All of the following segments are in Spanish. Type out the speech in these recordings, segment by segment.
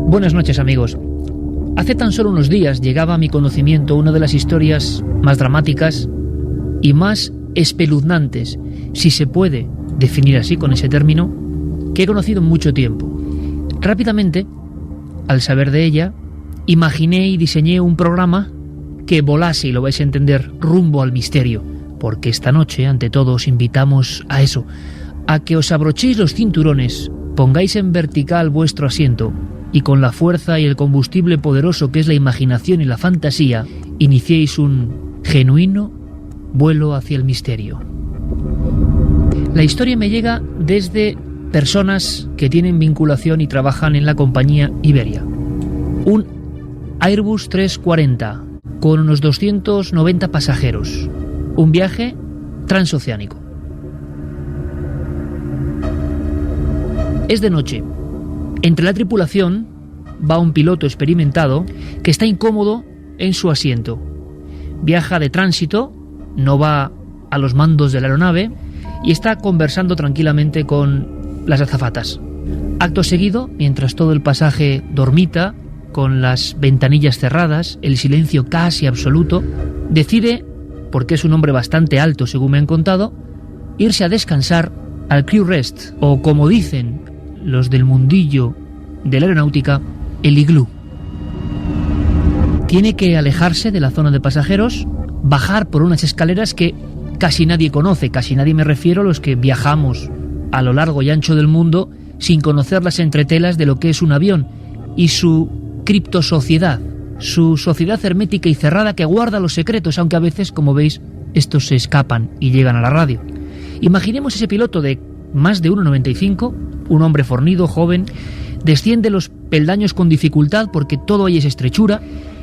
Buenas noches, amigos. Hace tan solo unos días llegaba a mi conocimiento una de las historias más dramáticas y más espeluznantes, si se puede definir así con ese término, que he conocido en mucho tiempo. Rápidamente, al saber de ella, imaginé y diseñé un programa que volase, y lo vais a entender, rumbo al misterio, porque esta noche, ante todo, os invitamos a eso, a que os abrochéis los cinturones, pongáis en vertical vuestro asiento y con la fuerza y el combustible poderoso que es la imaginación y la fantasía, iniciéis un genuino vuelo hacia el misterio. La historia me llega desde personas que tienen vinculación y trabajan en la compañía Iberia. Un Airbus 340 con unos 290 pasajeros. Un viaje transoceánico. Es de noche. Entre la tripulación va un piloto experimentado que está incómodo en su asiento. Viaja de tránsito, no va a los mandos de la aeronave y está conversando tranquilamente con las azafatas. Acto seguido, mientras todo el pasaje dormita, con las ventanillas cerradas, el silencio casi absoluto, decide, porque es un hombre bastante alto según me han contado, irse a descansar al crew rest, o como dicen los del mundillo de la aeronáutica, el iglú. Tiene que alejarse de la zona de pasajeros, bajar por unas escaleras que casi nadie conoce, casi nadie me refiero a los que viajamos a lo largo y ancho del mundo sin conocer las entretelas de lo que es un avión y su criptosociedad, su sociedad hermética y cerrada que guarda los secretos, aunque a veces, como veis, estos se escapan y llegan a la radio. Imaginemos ese piloto de más de 1,95, un hombre fornido, joven, desciende los peldaños con dificultad porque todo ahí es estrechura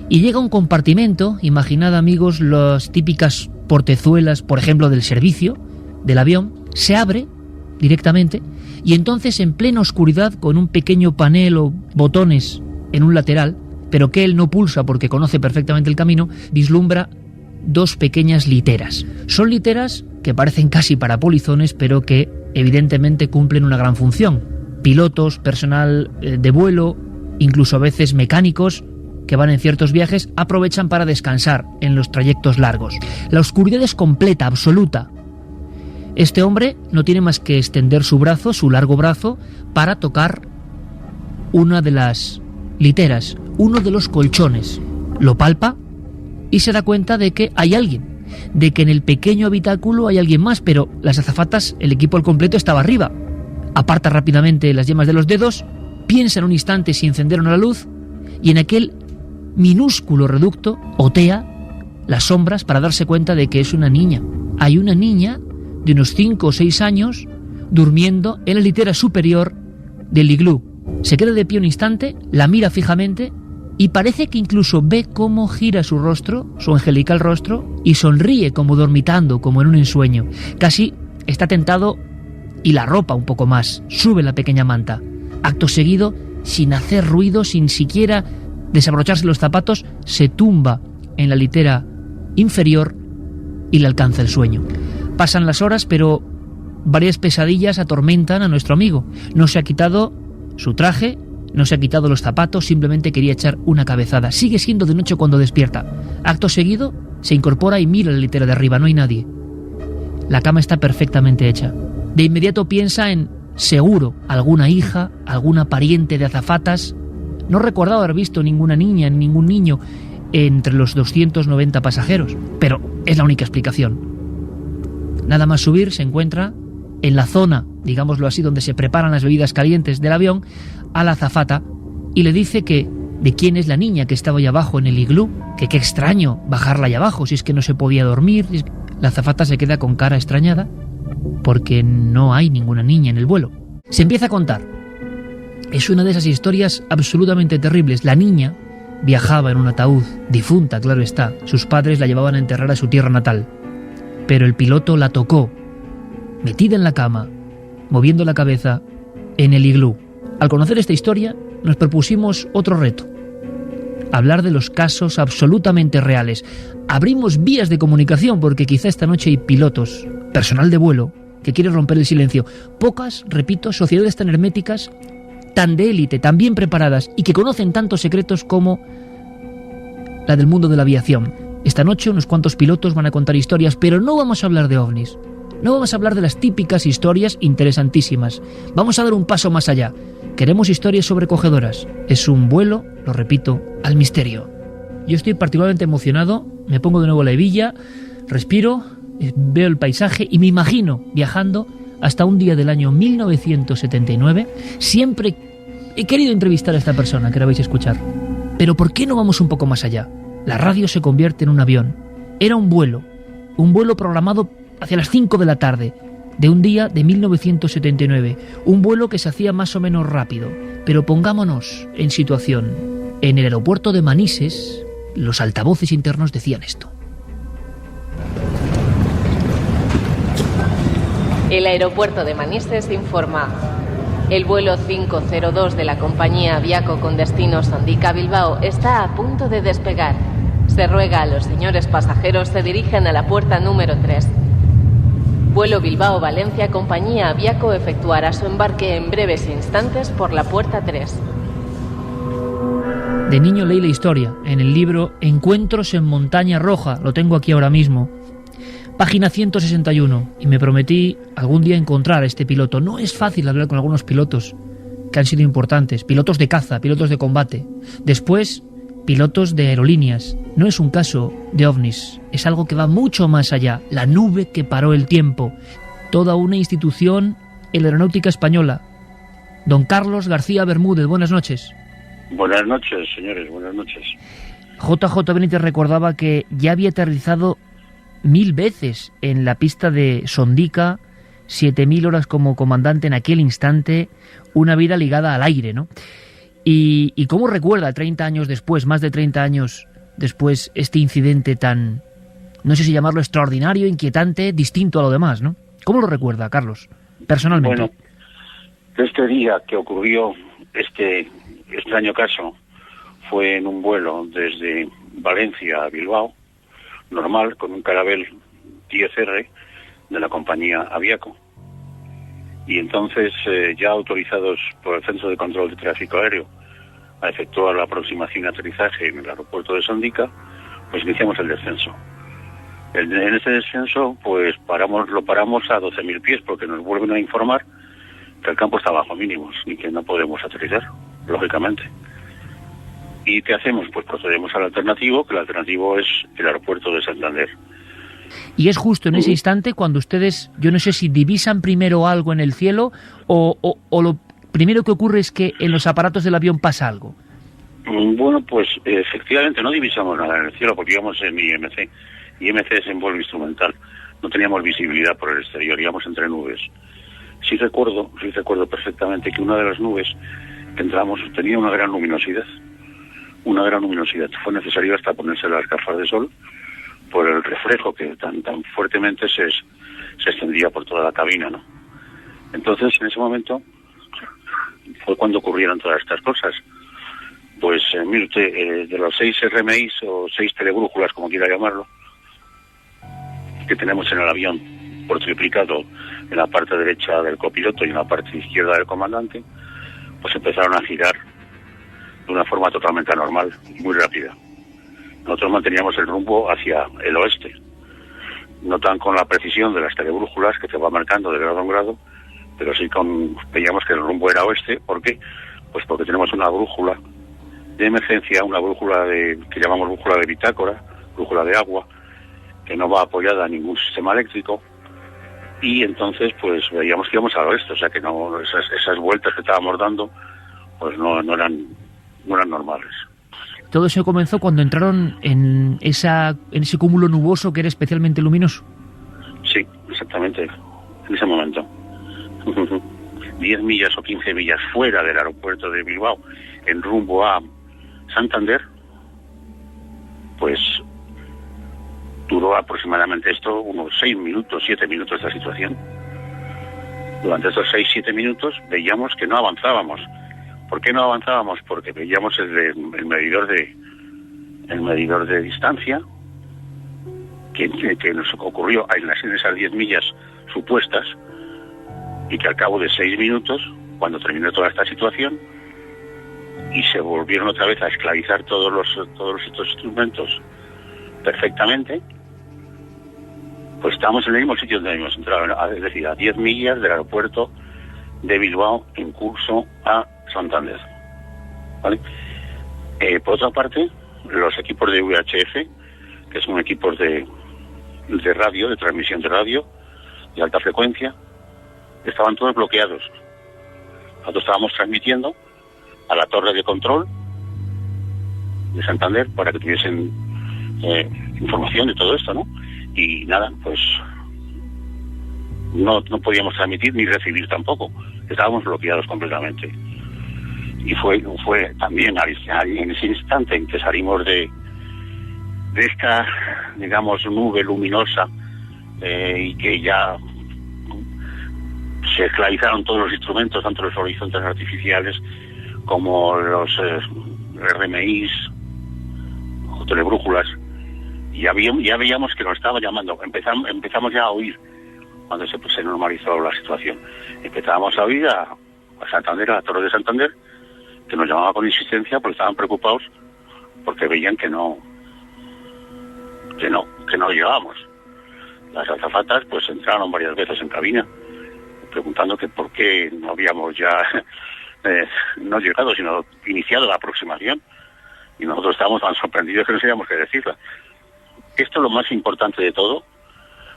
y llega a un compartimento. Imaginad, amigos, las típicas portezuelas, por ejemplo, del servicio del avión, se abre directamente y entonces en plena oscuridad, con un pequeño panel o botones en un lateral, pero que él no pulsa porque conoce perfectamente el camino, vislumbra dos pequeñas literas. Son literas que parecen casi para polizones, pero que evidentemente cumplen una gran función. Pilotos, personal de vuelo, incluso a veces mecánicos que van en ciertos viajes, aprovechan para descansar en los trayectos largos. La oscuridad es completa, absoluta. Este hombre no tiene más que extender su brazo, su largo brazo, para tocar una de las literas, uno de los colchones. Lo palpa y se da cuenta de que hay alguien, de que en el pequeño habitáculo hay alguien más, pero las azafatas, el equipo al completo estaba arriba. Aparta rápidamente las yemas de los dedos, piensa en un instante si encendieron la luz y en aquel minúsculo reducto otea las sombras para darse cuenta de que es una niña. Hay una niña de unos 5 o 6 años durmiendo en la litera superior del iglú. Se queda de pie un instante, la mira fijamente y parece que incluso ve cómo gira su rostro, su angelical rostro, y sonríe como dormitando, como en un ensueño. Casi está tentado y la ropa un poco más, sube la pequeña manta. Acto seguido, sin hacer ruido, sin siquiera desabrocharse los zapatos, se tumba en la litera inferior y le alcanza el sueño. Pasan las horas, pero varias pesadillas atormentan a nuestro amigo. No se ha quitado su traje, no se ha quitado los zapatos, simplemente quería echar una cabezada. Sigue siendo de noche cuando despierta. Acto seguido, se incorpora y mira la litera de arriba, no hay nadie. La cama está perfectamente hecha. De inmediato piensa en, seguro, alguna hija, alguna pariente de azafatas. No recordaba haber visto ninguna niña, ningún niño entre los 290 pasajeros, pero es la única explicación. Nada más subir, se encuentra en la zona, digámoslo así, donde se preparan las bebidas calientes del avión, a la azafata y le dice que de quién es la niña que estaba allá abajo en el iglú, que qué extraño bajarla allá abajo, si es que no se podía dormir. La azafata se queda con cara extrañada porque no hay ninguna niña en el vuelo. Se empieza a contar. Es una de esas historias absolutamente terribles. La niña viajaba en un ataúd, difunta, claro está. Sus padres la llevaban a enterrar a su tierra natal. Pero el piloto la tocó, metida en la cama, moviendo la cabeza, en el iglú. Al conocer esta historia, nos propusimos otro reto. Hablar de los casos absolutamente reales. Abrimos vías de comunicación porque quizá esta noche hay pilotos, personal de vuelo, que quiere romper el silencio. Pocas, repito, sociedades tan herméticas tan de élite, tan bien preparadas y que conocen tantos secretos como la del mundo de la aviación. Esta noche unos cuantos pilotos van a contar historias, pero no vamos a hablar de ovnis. No vamos a hablar de las típicas historias interesantísimas. Vamos a dar un paso más allá. Queremos historias sobrecogedoras. Es un vuelo, lo repito, al misterio. Yo estoy particularmente emocionado, me pongo de nuevo la hebilla, respiro, veo el paisaje y me imagino viajando hasta un día del año 1979. Siempre he querido entrevistar a esta persona que la vais a escuchar. Pero ¿por qué no vamos un poco más allá? La radio se convierte en un avión. Era un vuelo programado hacia las 5 de la tarde, de un día de 1979. Un vuelo que se hacía más o menos rápido. Pero pongámonos en situación. En el aeropuerto de Manises, los altavoces internos decían esto. El aeropuerto de Manises informa. El vuelo 502 de la compañía Aviaco con destino Sondica Bilbao está a punto de despegar. Se ruega a los señores pasajeros se dirijan a la puerta número 3. Vuelo Bilbao-Valencia, compañía Aviaco efectuará su embarque en breves instantes por la puerta 3. De niño leí la historia en el libro Encuentros en Montaña Roja, lo tengo aquí ahora mismo. Página 161, y me prometí algún día encontrar a este piloto. No es fácil hablar con algunos pilotos que han sido importantes, pilotos de caza, pilotos de combate. Después, pilotos de aerolíneas. No es un caso de ovnis, es algo que va mucho más allá. La nube que paró el tiempo. Toda una institución en la aeronáutica española. Don Carlos García Bermúdez, buenas noches. Buenas noches, señores, buenas noches. JJ Benítez recordaba que ya había aterrizado 1000 veces en la pista de Sondica, 7000 horas como comandante en aquel instante, una vida ligada al aire, ¿no? ¿Y cómo recuerda 30 años después, más de 30 años después, este incidente tan, no sé si llamarlo extraordinario, inquietante, distinto a lo demás, ¿no? ¿Cómo lo recuerda, Carlos, personalmente? Bueno, este día que ocurrió este extraño caso fue en un vuelo desde Valencia a Bilbao, normal, con un Caravelle 10R de la compañía Aviaco. Y entonces, ya autorizados por el Centro de Control de Tráfico Aéreo a efectuar la aproximación y aterrizaje en el aeropuerto de Sondica, pues iniciamos el descenso. En ese descenso, pues lo paramos a 12.000 pies, porque nos vuelven a informar que el campo está bajo mínimos y que no podemos aterrizar, lógicamente. ¿Y qué hacemos? Pues procedemos al alternativo, que el alternativo es el aeropuerto de Santander. Y es justo en ese instante cuando ustedes, yo no sé si divisan primero algo en el cielo o lo primero que ocurre es que en los aparatos del avión pasa algo. Bueno, pues efectivamente no divisamos nada en el cielo porque íbamos en IMC. IMC es en vuelo instrumental. No teníamos visibilidad por el exterior, íbamos entre nubes. Sí recuerdo perfectamente que una de las nubes que entramos tenía una gran luminosidad. Fue necesario hasta ponerse las gafas de sol por el reflejo que tan fuertemente se extendía por toda la cabina, ¿no? Entonces, en ese momento fue cuando ocurrieron todas estas cosas. Pues, mire usted, de los 6 RMIs o 6 telebrújulas, como quiera llamarlo, que tenemos en el avión por triplicado en la parte derecha del copiloto y en la parte izquierda del comandante, pues empezaron a girar de una forma totalmente anormal y muy rápida. Nosotros manteníamos el rumbo hacia el oeste, no tan con la precisión de las telebrújulas que te va marcando de grado en grado, pero sí veíamos que el rumbo era oeste. ¿Por qué? Pues porque tenemos una brújula de emergencia, una brújula que llamamos brújula de bitácora, brújula de agua, que no va apoyada a ningún sistema eléctrico, y entonces pues veíamos que íbamos al oeste, o sea que no, esas vueltas que estábamos dando pues no eran normales. Todo eso comenzó cuando entraron en ese cúmulo nuboso que era especialmente luminoso. Sí, exactamente, en ese momento. 10 millas o 15 millas fuera del aeropuerto de Bilbao, en rumbo a Santander, pues duró aproximadamente esto unos 6 minutos, 7 minutos esta situación. Durante estos 6-7 minutos veíamos que no avanzábamos. ¿Por qué no avanzábamos? Porque veíamos el medidor de distancia que nos ocurrió en esas 10 millas supuestas, y que al cabo de 6 minutos cuando terminó toda esta situación y se volvieron otra vez a esclavizar todos estos instrumentos perfectamente, pues estábamos en el mismo sitio donde habíamos entrado, es decir, a 10 millas del aeropuerto de Bilbao en curso a Santander, ¿vale? Por otra parte, los equipos de VHF, que son equipos de radio, de transmisión de radio de alta frecuencia, estaban todos bloqueados. Nosotros estábamos transmitiendo a la torre de control de Santander para que tuviesen información de todo esto, ¿no? Y nada, pues no podíamos transmitir ni recibir tampoco. Estábamos bloqueados completamente. Y fue también en ese instante en que salimos de esta, digamos, nube luminosa y que ya se esclavizaron todos los instrumentos, tanto los horizontes artificiales como los RMIs o telebrújulas. Y ya veíamos que nos estaba llamando. Empezamos ya a oír, cuando se normalizó la situación. Empezábamos a oír a Santander, a la Torre de Santander, que nos llamaba con insistencia porque estaban preocupados porque veían que no llegábamos. Las azafatas pues entraron varias veces en cabina preguntando que por qué no habíamos ya no llegado, sino iniciado la aproximación, y nosotros estábamos tan sorprendidos que no sabíamos qué decirla. Esto es lo más importante de todo,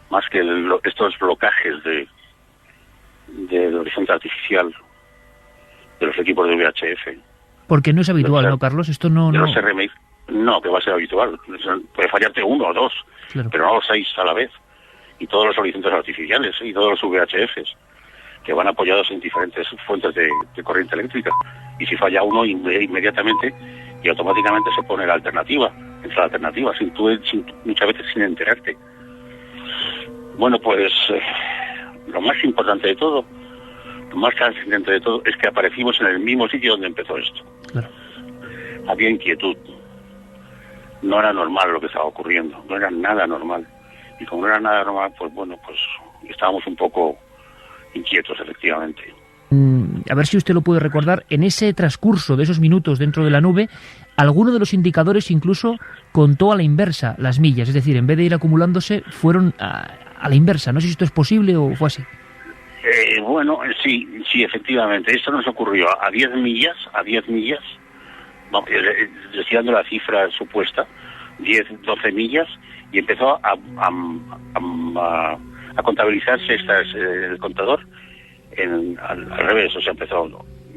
más que estos blocajes del horizonte artificial de los equipos de VHF. Porque no es habitual, ¿no, Carlos? Esto no... Los RMI, no, que va a ser habitual. Puede fallarte uno o dos, claro, pero no los 6 a la vez. Y todos los horizontes artificiales y todos los VHFs, que van apoyados en diferentes fuentes de corriente eléctrica. Y si falla uno, inmediatamente y automáticamente se pone la alternativa, entra la alternativa, muchas veces sin enterarte. Bueno, pues lo más importante de todo, lo más trascendente de todo, es que aparecimos en el mismo sitio donde empezó esto. Claro. Había inquietud. No era normal lo que estaba ocurriendo, no era nada normal. Y como no era nada normal, pues bueno, pues estábamos un poco inquietos, efectivamente. A ver si usted lo puede recordar, en ese transcurso de esos minutos dentro de la nube, alguno de los indicadores incluso contó a la inversa las millas, es decir, en vez de ir acumulándose, fueron a la inversa. No sé si esto es posible o fue así. Bueno, sí, efectivamente. Esto nos ocurrió a 10 millas, vamos, estoy dando la cifra supuesta, 10, 12 millas, y empezó a contabilizarse el contador al revés, o sea, empezó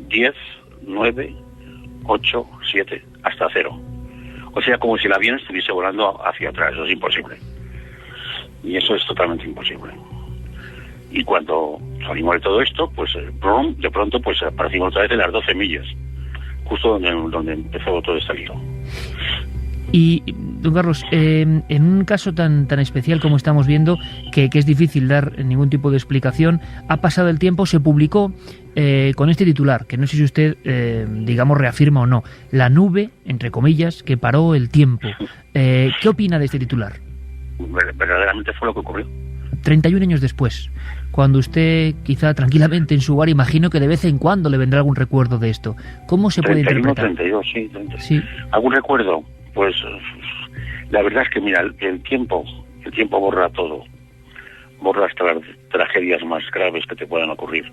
10, 9, 8, 7, hasta 0. O sea, como si el avión estuviese volando hacia atrás. Eso es imposible. Y eso es totalmente imposible. Y cuando salimos de todo esto, pues de pronto pues aparecimos otra vez en las 12 millas, justo donde empezó todo este lío. Y, don Carlos, en un caso tan especial como estamos viendo, que es difícil dar ningún tipo de explicación, ha pasado el tiempo, se publicó con este titular, que no sé si usted, digamos, reafirma o no, la nube, entre comillas, que paró el tiempo. ¿Qué opina de este titular? Verdaderamente fue lo que ocurrió. 31 años después, cuando usted, quizá tranquilamente en su hogar, imagino que de vez en cuando le vendrá algún recuerdo de esto. ¿Cómo se puede interpretar? 32, sí, 30. Sí. ¿Algún recuerdo? Pues la verdad es que, mira, el tiempo borra todo. Borra hasta las tragedias más graves que te puedan ocurrir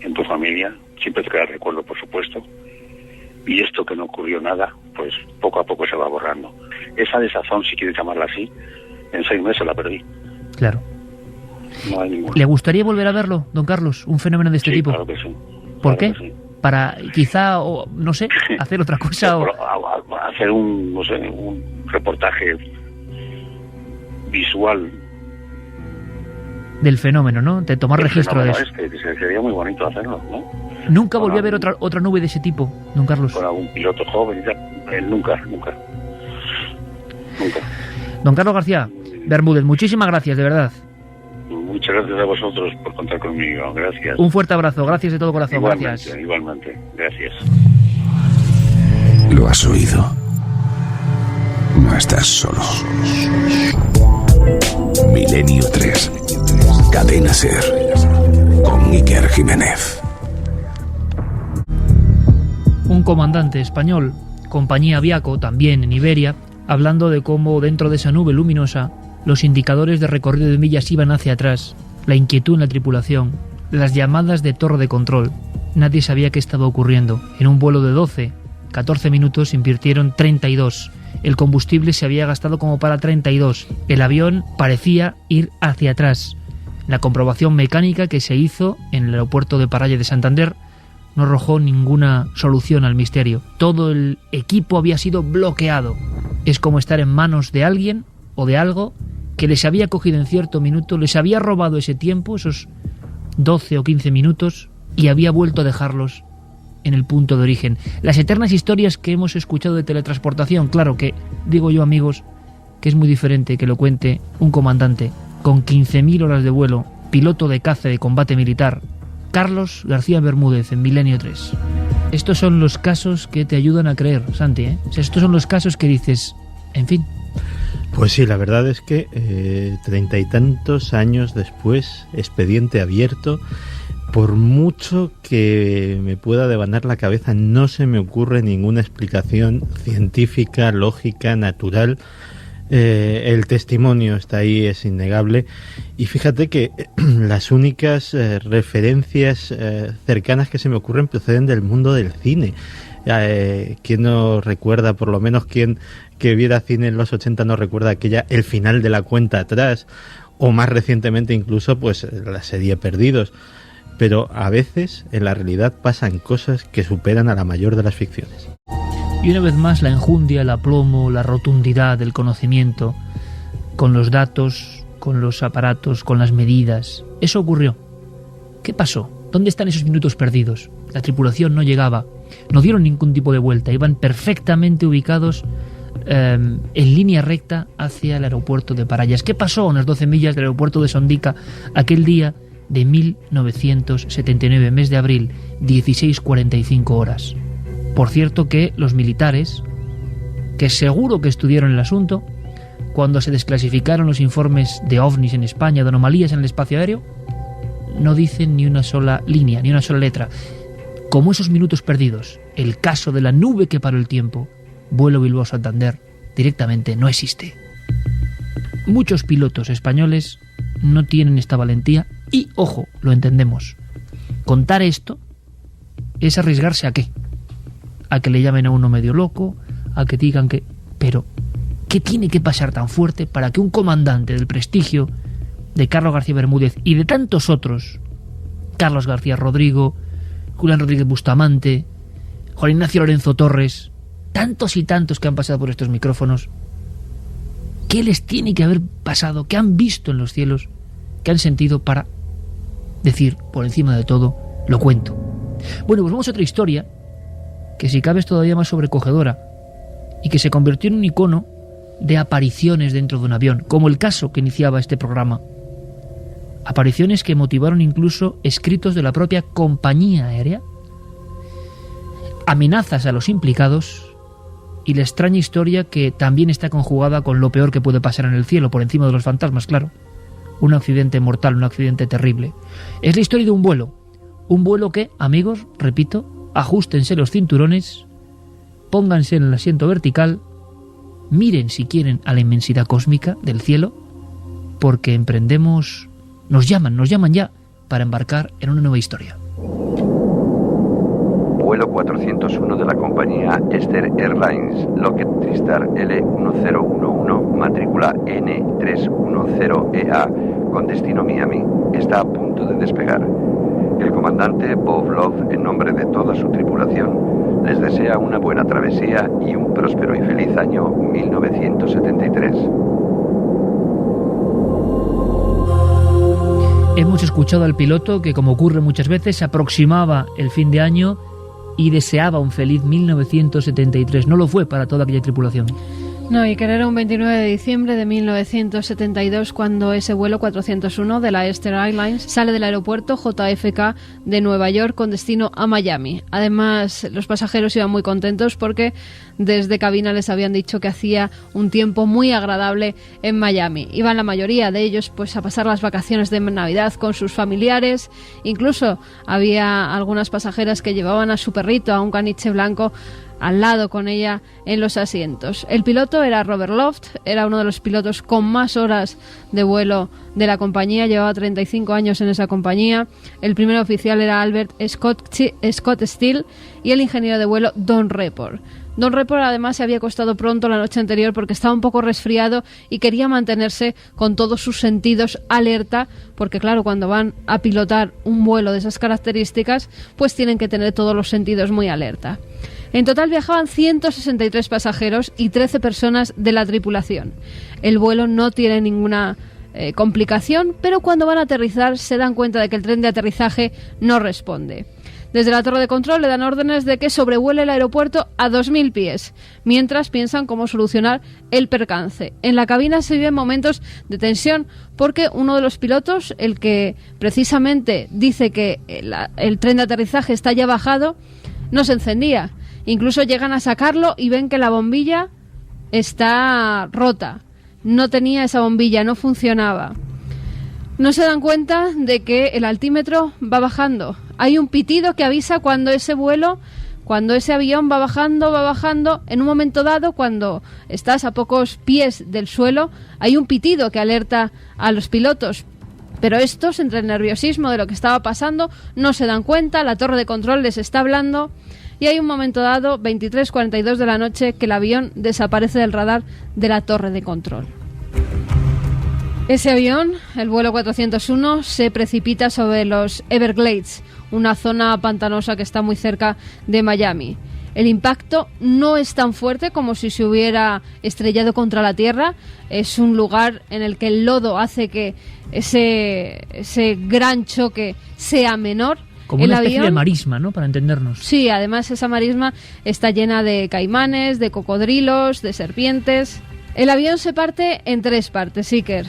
en tu familia. Siempre te queda el recuerdo, por supuesto. Y esto que no ocurrió nada, pues poco a poco se va borrando. Esa desazón, si quieres llamarla así, en 6 meses la perdí. Claro. No hay ninguna. ¿Le gustaría volver a verlo, don Carlos? Un fenómeno de este tipo. Claro que sí. ¿Por qué? Sí. Para quizá, o no sé, hacer otra cosa. Hacer un reportaje visual del fenómeno, ¿no? De tomar registro de eso. Sería muy bonito hacerlo, ¿no? ¿Nunca volvió a ver otra nube de ese tipo, don Carlos? Con algún piloto joven y tal. Nunca. Don Carlos García Bermúdez, muchísimas gracias, de verdad. Muchas gracias a vosotros por contar conmigo. Gracias. Un fuerte abrazo. Gracias de todo corazón. Gracias. Igualmente. Gracias. Lo has oído. No estás solo. Milenio 3. Cadena SER. Con Iker Jiménez. un comandante español, compañía Aviaco, también en Iberia, hablando de cómo dentro de esa nube luminosa los indicadores de recorrido de millas iban hacia atrás, la inquietud en la tripulación, las llamadas de torre de control. Nadie sabía qué estaba ocurriendo. En un vuelo de 14 minutos invirtieron 32. El combustible se había gastado como para 32. El avión parecía ir hacia atrás. La comprobación mecánica que se hizo en el aeropuerto de Paralle de Santander no arrojó ninguna solución al misterio. Todo el equipo había sido bloqueado. Es como estar en manos de alguien o de algo que les había cogido en cierto minuto, les había robado ese tiempo, esos 12 o 15 minutos, y había vuelto a dejarlos en el punto de origen. Las eternas historias que hemos escuchado de teletransportación, claro que, digo yo amigos, que es muy diferente que lo cuente un comandante con 15.000 horas de vuelo, piloto de caza de combate militar, Carlos García Bermúdez en Milenio 3. Estos son los casos que te ayudan a creer, Santi, ¿eh? O sea, estos son los casos que dices, en fin. Pues sí, la verdad es que 30 y tantos años después, expediente abierto, por mucho que me pueda devanar la cabeza, no se me ocurre ninguna explicación científica, lógica, natural. El testimonio está ahí, es innegable. Y fíjate que las únicas referencias cercanas que se me ocurren proceden del mundo del cine. ¿Quién no recuerda, por lo menos quien que viera cine en los 80 no recuerda aquella El final de la cuenta atrás, o más recientemente incluso pues la serie Perdidos? Pero a veces en la realidad pasan cosas que superan a la mayor de las ficciones. Y una vez más la enjundia, el aplomo, la rotundidad del conocimiento, con los datos, con los aparatos, con las medidas. Eso ocurrió. ¿Qué pasó? ¿Dónde están esos minutos perdidos? La tripulación no llegaba, no dieron ningún tipo de vuelta, iban perfectamente ubicados en línea recta hacia el aeropuerto de Parayas. ¿Qué pasó a unas 12 millas del aeropuerto de Sondica aquel día de 1979, mes de abril, 16:45 horas? Por cierto que los militares, que seguro que estudiaron el asunto, cuando se desclasificaron los informes de ovnis en España, de anomalías en el espacio aéreo, no dicen ni una sola línea, ni una sola letra. Como esos minutos perdidos, el caso de la nube que paró el tiempo, vuelo Bilbao-Santander, directamente no existe. Muchos pilotos españoles no tienen esta valentía y, ojo, lo entendemos. Contar esto es arriesgarse ¿a qué? A que le llamen a uno medio loco, a que digan que... Pero, ¿qué tiene que pasar tan fuerte para que un comandante del prestigio de Carlos García Bermúdez y de tantos otros, Carlos García Rodrigo, Julián Rodríguez Bustamante, Juan Ignacio Lorenzo Torres, tantos y tantos que han pasado por estos micrófonos, qué les tiene que haber pasado, qué han visto en los cielos, qué han sentido para decir, por encima de todo, lo cuento? Bueno, pues vamos a otra historia que si cabe es todavía más sobrecogedora y que se convirtió en un icono de apariciones dentro de un avión, como el caso que iniciaba este programa. Apariciones que motivaron incluso escritos de la propia compañía aérea, amenazas a los implicados y la extraña historia que también está conjugada con lo peor que puede pasar en el cielo, por encima de los fantasmas, claro. Un accidente mortal, un accidente terrible. Es la historia de un vuelo que, amigos, repito, ajustense los cinturones, pónganse en el asiento vertical, miren si quieren a la inmensidad cósmica del cielo, porque emprendemos, nos llaman ya para embarcar en una nueva historia. Vuelo 401 de la compañía Ester Airlines, Lockheed Tristar L1011, matrícula N310EA, con destino Miami, está a punto de despegar. El comandante Bob Love, en nombre de toda su tripulación, les desea una buena travesía y un próspero y feliz año 1973. Hemos escuchado al piloto que, como ocurre muchas veces, se aproximaba el fin de año y deseaba un feliz 1973. No lo fue para toda aquella tripulación. No, y que era un 29 de diciembre de 1972 cuando ese vuelo 401 de la Eastern Airlines sale del aeropuerto JFK de Nueva York con destino a Miami. Además, los pasajeros iban muy contentos porque desde cabina les habían dicho que hacía un tiempo muy agradable en Miami. Iban la mayoría de ellos pues a pasar las vacaciones de Navidad con sus familiares. Incluso había algunas pasajeras que llevaban a su perrito, a un caniche blanco, al lado con ella en los asientos. El piloto era Robert Loft, era uno de los pilotos con más horas de vuelo de la compañía, llevaba 35 años en esa compañía. El primer oficial era Albert Scott Steele y el ingeniero de vuelo Don Report. Don Report además se había acostado pronto la noche anterior porque estaba un poco resfriado y quería mantenerse con todos sus sentidos alerta, porque claro, cuando van a pilotar un vuelo de esas características, pues tienen que tener todos los sentidos muy alerta. En total viajaban 163 pasajeros y 13 personas de la tripulación. El vuelo no tiene ninguna complicación, pero cuando van a aterrizar se dan cuenta de que el tren de aterrizaje no responde. Desde la torre de control le dan órdenes de que sobrevuele el aeropuerto a 2.000 pies, mientras piensan cómo solucionar el percance. En la cabina se viven momentos de tensión porque uno de los pilotos, el que precisamente dice que el tren de aterrizaje está ya bajado, no se encendía. Incluso llegan a sacarlo y ven que la bombilla está rota. No tenía esa bombilla, no funcionaba. No se dan cuenta de que el altímetro va bajando. Hay un pitido que avisa cuando ese avión va bajando. En un momento dado, cuando estás a pocos pies del suelo, hay un pitido que alerta a los pilotos. Pero estos, entre el nerviosismo de lo que estaba pasando, no se dan cuenta. La torre de control les está hablando. Y hay un momento dado, 23:42 de la noche, que el avión desaparece del radar de la torre de control. Ese avión, el vuelo 401, se precipita sobre los Everglades, una zona pantanosa que está muy cerca de Miami. El impacto no es tan fuerte como si se hubiera estrellado contra la tierra. Es un lugar en el que el lodo hace que ese gran choque sea menor. Como una especie de marisma, ¿no? Para entendernos. Sí, además esa marisma está llena de caimanes, de cocodrilos, de serpientes. El avión se parte en 3 partes, Iker.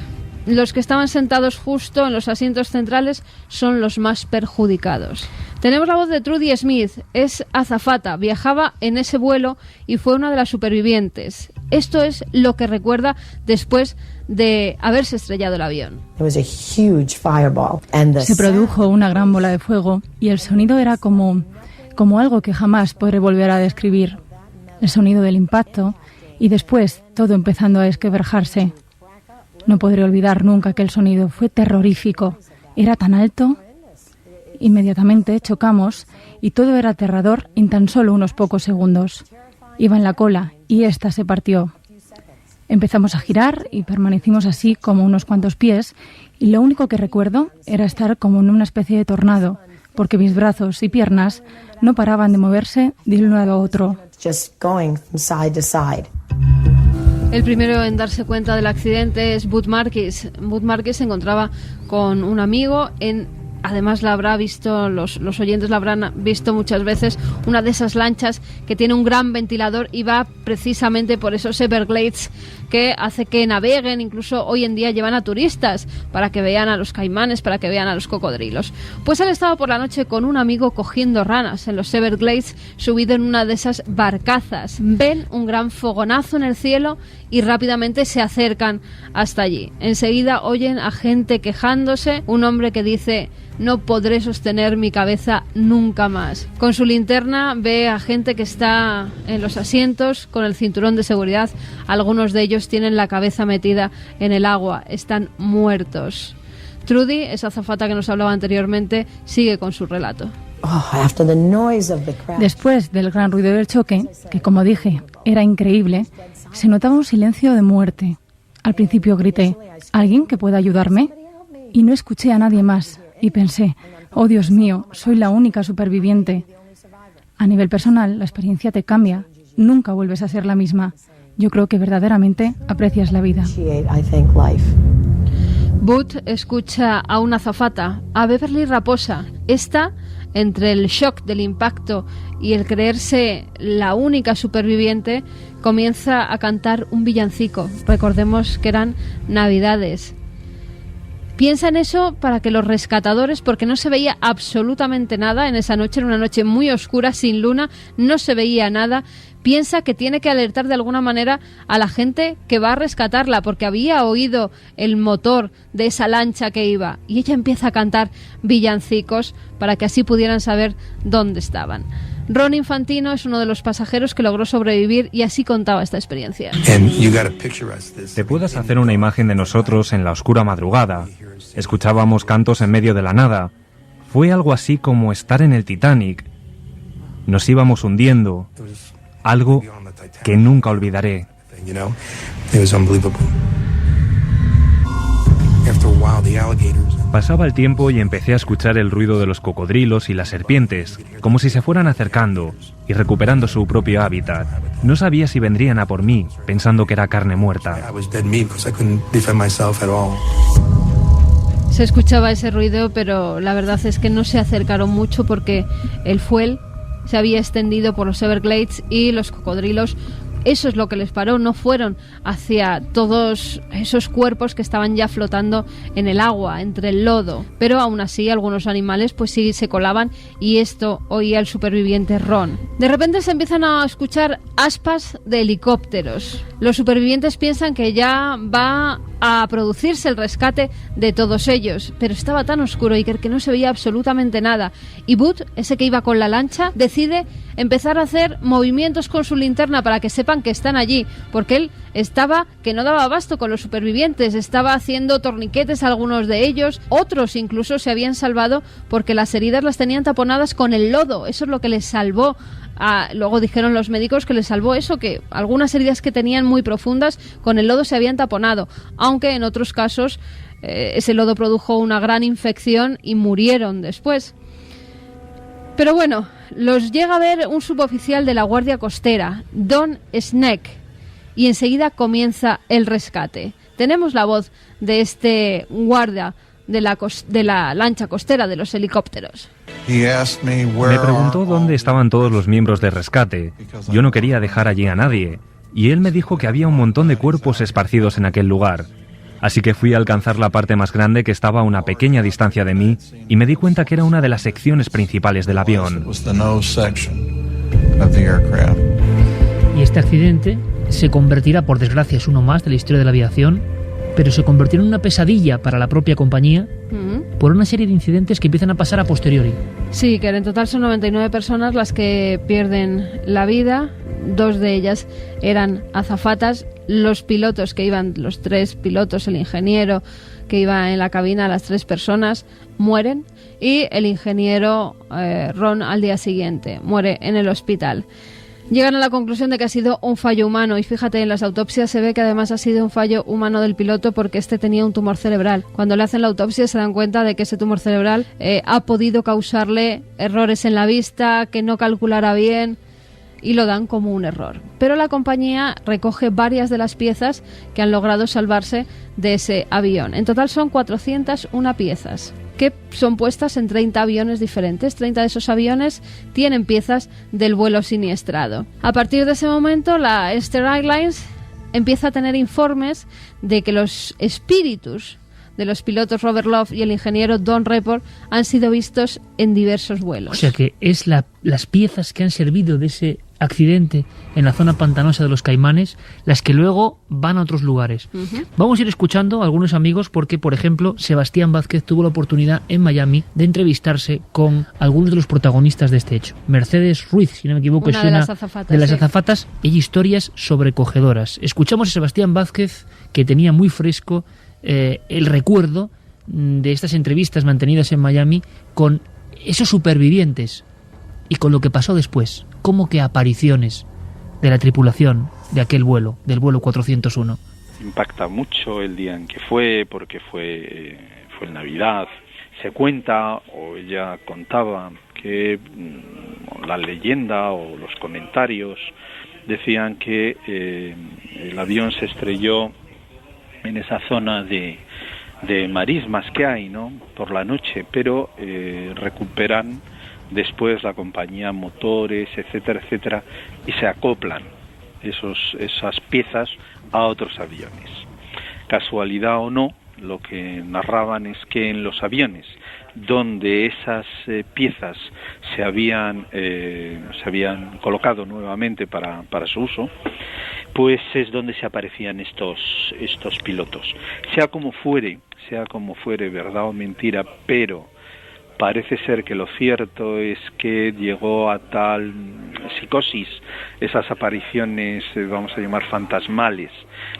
Los que estaban sentados justo en los asientos centrales son los más perjudicados. Tenemos la voz de Trudy Smith, es azafata, viajaba en ese vuelo y fue una de las supervivientes. Esto es lo que recuerda después de haberse estrellado el avión. Se produjo una gran bola de fuego y el sonido era como algo que jamás podré volver a describir. El sonido del impacto y después todo empezando a desquebrajarse. No podré olvidar nunca aquel sonido, fue terrorífico. Era tan alto. Inmediatamente chocamos y todo era aterrador en tan solo unos pocos segundos. Iba en la cola y ésta se partió. Empezamos a girar y permanecimos así como unos cuantos pies y lo único que recuerdo era estar como en una especie de tornado, porque mis brazos y piernas no paraban de moverse de un lado a otro. El primero en darse cuenta del accidente es Bud Marquis. Bud Marquis se encontraba con un amigo además la habrá visto, los oyentes la habrán visto muchas veces, una de esas lanchas que tiene un gran ventilador y va precisamente por esos Everglades que hace que naveguen, incluso hoy en día llevan a turistas para que vean a los caimanes, para que vean a los cocodrilos. Pues él estaba por la noche con un amigo cogiendo ranas en los Everglades, subido en una de esas barcazas. Ven un gran fogonazo en el cielo y rápidamente se acercan hasta allí. Enseguida oyen a gente quejándose, un hombre que dice: no podré sostener mi cabeza nunca más. Con su linterna ve a gente que está en los asientos con el cinturón de seguridad. Algunos de ellos tienen la cabeza metida en el agua, están muertos. Trudy, esa azafata que nos hablaba anteriormente, sigue con su relato. Después del gran ruido del choque, que como dije, era increíble, se notaba un silencio de muerte. Al principio grité: ¿alguien que pueda ayudarme? Y no escuché a nadie más. Y pensé: oh Dios mío, soy la única superviviente. A nivel personal, la experiencia te cambia. Nunca vuelves a ser la misma. Yo creo que verdaderamente aprecias la vida. Bud escucha a una azafata, a Beverly Raposa. Esta entre el shock del impacto y el creerse la única superviviente, comienza a cantar un villancico. Recordemos que eran Navidades. Piensa en eso para que los rescatadores, porque no se veía absolutamente nada en esa noche, era una noche muy oscura, sin luna, no se veía nada. Piensa que tiene que alertar de alguna manera a la gente que va a rescatarla, porque había oído el motor de esa lancha que iba, y ella empieza a cantar villancicos para que así pudieran saber dónde estaban. Ron Infantino es uno de los pasajeros que logró sobrevivir y así contaba esta experiencia. Te puedes hacer una imagen de nosotros en la oscura madrugada. Escuchábamos cantos en medio de la nada. Fue algo así como estar en el Titanic. Nos íbamos hundiendo. Algo que nunca olvidaré. Pasaba el tiempo y empecé a escuchar el ruido de los cocodrilos y las serpientes, como si se fueran acercando y recuperando su propio hábitat. No sabía si vendrían a por mí, pensando que era carne muerta. Se escuchaba ese ruido, pero la verdad es que no se acercaron mucho porque el fuel se había extendido por los Everglades y los cocodrilos, eso es lo que les paró, no fueron hacia todos esos cuerpos que estaban ya flotando en el agua, entre el lodo. Pero aún así algunos animales pues sí se colaban, y esto oía el superviviente Ron. De repente se empiezan a escuchar aspas de helicópteros. Los supervivientes piensan que ya va a producirse el rescate de todos ellos, pero estaba tan oscuro y que no se veía absolutamente nada. Y Bud, ese que iba con la lancha, decide empezar a hacer movimientos con su linterna para que sepan que están allí, porque él estaba que no daba abasto con los supervivientes, estaba haciendo torniquetes a algunos de ellos, otros incluso se habían salvado porque las heridas las tenían taponadas con el lodo, eso es lo que les salvó. Luego dijeron los médicos que les salvó eso, que algunas heridas que tenían muy profundas con el lodo se habían taponado, aunque en otros casos ese lodo produjo una gran infección y murieron después. Pero bueno, los llega a ver un suboficial de la Guardia Costera, Don Sneck, y enseguida comienza el rescate. Tenemos la voz de este guardia de la lancha costera, de los helicópteros. Me preguntó dónde estaban todos los miembros de rescate. Yo no quería dejar allí a nadie, y él me dijo que había un montón de cuerpos esparcidos en aquel lugar. Así que fui a alcanzar la parte más grande, que estaba a una pequeña distancia de mí, y me di cuenta que era una de las secciones principales del avión. Y este accidente se convertirá, por desgracia, es uno más de la historia de la aviación, pero se convirtió en una pesadilla para la propia compañía por una serie de incidentes que empiezan a pasar a posteriori. Sí, que en total son 99 personas las que pierden la vida. 2 de ellas eran azafatas. Los pilotos que iban, los 3 pilotos, el ingeniero que iba en la cabina, las 3 personas, mueren. Y el ingeniero Ron, al día siguiente, muere en el hospital. Llegan a la conclusión de que ha sido un fallo humano, y fíjate, en las autopsias se ve que además ha sido un fallo humano del piloto, porque este tenía un tumor cerebral. Cuando le hacen la autopsia se dan cuenta de que ese tumor cerebral ha podido causarle errores en la vista, que no calculara bien, y lo dan como un error. Pero la compañía recoge varias de las piezas que han logrado salvarse de ese avión. En total son 401 piezas, que son puestas en 30 aviones diferentes. 30 de esos aviones tienen piezas del vuelo siniestrado. A partir de ese momento, la Easter Airlines empieza a tener informes de que los espíritus de los pilotos Robert Love y el ingeniero Don Report han sido vistos en diversos vuelos. O sea que es las piezas que han servido de ese accidente en la zona pantanosa de los Caimanes las que luego van a otros lugares. Vamos a ir escuchando a algunos amigos, porque, por ejemplo, Sebastián Vázquez tuvo la oportunidad en Miami de entrevistarse con algunos de los protagonistas de este hecho. Mercedes Ruiz, si no me equivoco, es una de las azafatas, y historias sobrecogedoras. Escuchamos a Sebastián Vázquez, que tenía muy fresco el recuerdo de estas entrevistas mantenidas en Miami con esos supervivientes y con lo que pasó después, como que apariciones de la tripulación de aquel vuelo, del vuelo 401. Impacta mucho el día en que fue, porque fue en Navidad. Se cuenta, o ella contaba, que la leyenda o los comentarios decían que el avión se estrelló en esa zona de marismas que hay, ¿no?, por la noche, pero recuperan después la compañía, motores, etcétera, etcétera, y se acoplan esas piezas a otros aviones. Casualidad o no, lo que narraban es que en los aviones donde esas piezas se habían colocado nuevamente para su uso, pues es donde se aparecían estos pilotos. Sea como fuere, verdad o mentira, pero parece ser que lo cierto es que llegó a tal psicosis, esas apariciones, vamos a llamar fantasmales,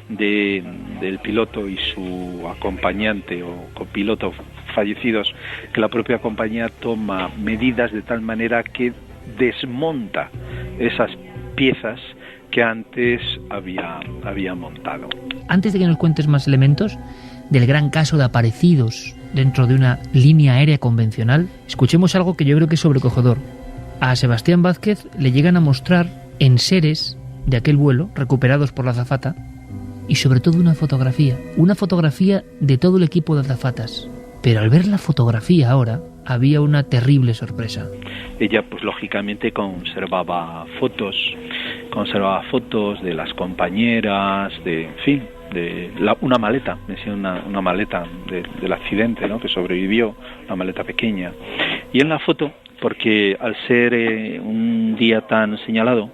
del piloto y su acompañante o copiloto fallecidos, que la propia compañía toma medidas de tal manera que desmonta esas piezas que antes había montado. Antes de que nos cuentes más elementos del gran caso de aparecidos dentro de una línea aérea convencional, escuchemos algo que yo creo que es sobrecogedor. A Sebastián Vázquez le llegan a mostrar enseres de aquel vuelo recuperados por la azafata y sobre todo una fotografía de todo el equipo de azafatas. Pero al ver la fotografía ahora, había una terrible sorpresa. Ella, pues lógicamente, conservaba fotos de las compañeras, una maleta, una maleta del accidente, ¿no?, que sobrevivió, una maleta pequeña. Y en la foto, porque al ser un día tan señalado,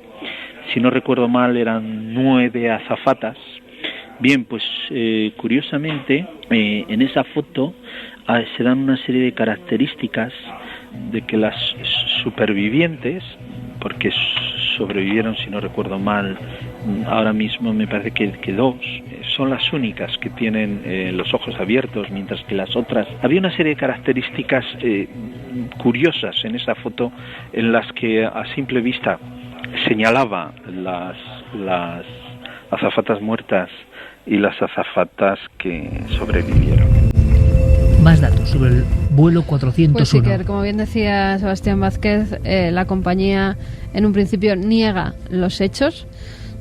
si no recuerdo mal, eran 9 azafatas. Bien, pues curiosamente, en esa foto se dan una serie de características de que las supervivientes, porque sobrevivieron, si no recuerdo mal, ahora mismo me parece que 2, son las únicas que tienen los ojos abiertos, mientras que las otras... Había una serie de características curiosas en esa foto, en las que a simple vista señalaba las azafatas muertas y las azafatas que sobrevivieron. Más datos sobre el vuelo 401. Pues sí, que como bien decía Sebastián Vázquez, la compañía en un principio niega los hechos,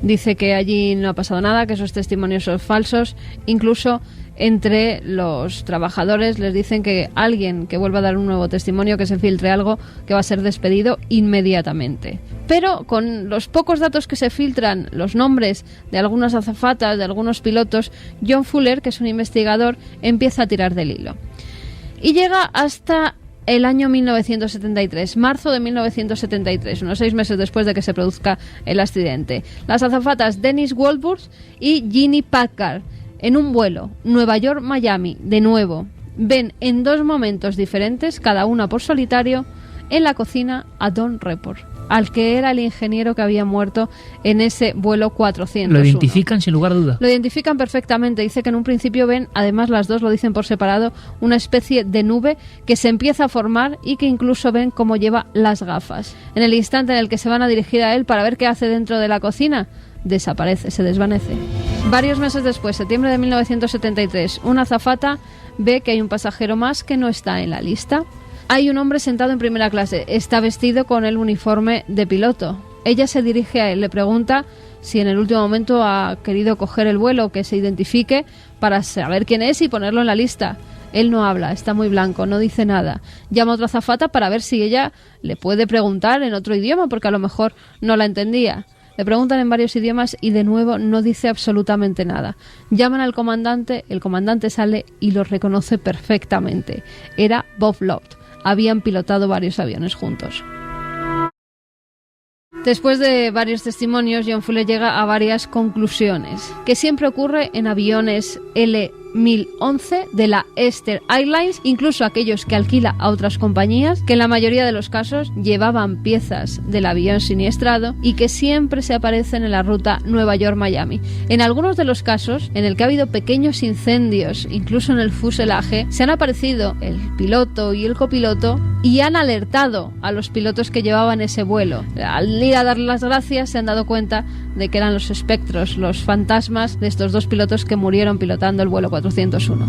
dice que allí no ha pasado nada, que esos testimonios son falsos. Incluso entre los trabajadores les dicen que alguien que vuelva a dar un nuevo testimonio, que se filtre algo, que va a ser despedido inmediatamente. Pero con los pocos datos que se filtran, los nombres de algunas azafatas, de algunos pilotos, John Fuller, que es un investigador, empieza a tirar del hilo. Y llega hasta el año 1973, marzo de 1973, unos 6 meses después de que se produzca el accidente. Las azafatas Dennis Walworth y Ginny Packard, en un vuelo Nueva York-Miami, de nuevo, ven en 2 momentos diferentes, cada una por solitario, en la cocina a Don Report, al que era el ingeniero que había muerto en ese vuelo 401. ¿Lo identifican sin lugar a duda? Lo identifican perfectamente. Dice que en un principio ven, además las dos lo dicen por separado, una especie de nube que se empieza a formar y que incluso ven cómo lleva las gafas. En el instante en el que se van a dirigir a él para ver qué hace dentro de la cocina, desaparece, se desvanece. Varios meses después, septiembre de 1973, una azafata ve que hay un pasajero más que no está en la lista. Hay un hombre sentado en primera clase, está vestido con el uniforme de piloto. Ella se dirige a él, le pregunta si en el último momento ha querido coger el vuelo, que se identifique para saber quién es y ponerlo en la lista. Él no habla, está muy blanco, no dice nada. Llama a otra azafata para ver si ella le puede preguntar en otro idioma, porque a lo mejor no la entendía. Le preguntan en varios idiomas y de nuevo no dice absolutamente nada. Llaman al comandante, el comandante sale y lo reconoce perfectamente. Era Bob Loft. Habían pilotado varios aviones juntos. Después de varios testimonios, John Fuller llega a varias conclusiones. Que siempre ocurre en aviones L-1011 de la Eastern Airlines, incluso aquellos que alquila a otras compañías, que en la mayoría de los casos llevaban piezas del avión siniestrado y que siempre se aparecen en la ruta Nueva York-Miami. En algunos de los casos, en el que ha habido pequeños incendios, incluso en el fuselaje, se han aparecido el piloto y el copiloto y han alertado a los pilotos que llevaban ese vuelo. Al ir a darle las gracias, se han dado cuenta de que eran los espectros, los fantasmas de estos 2 pilotos que murieron pilotando el vuelo 401.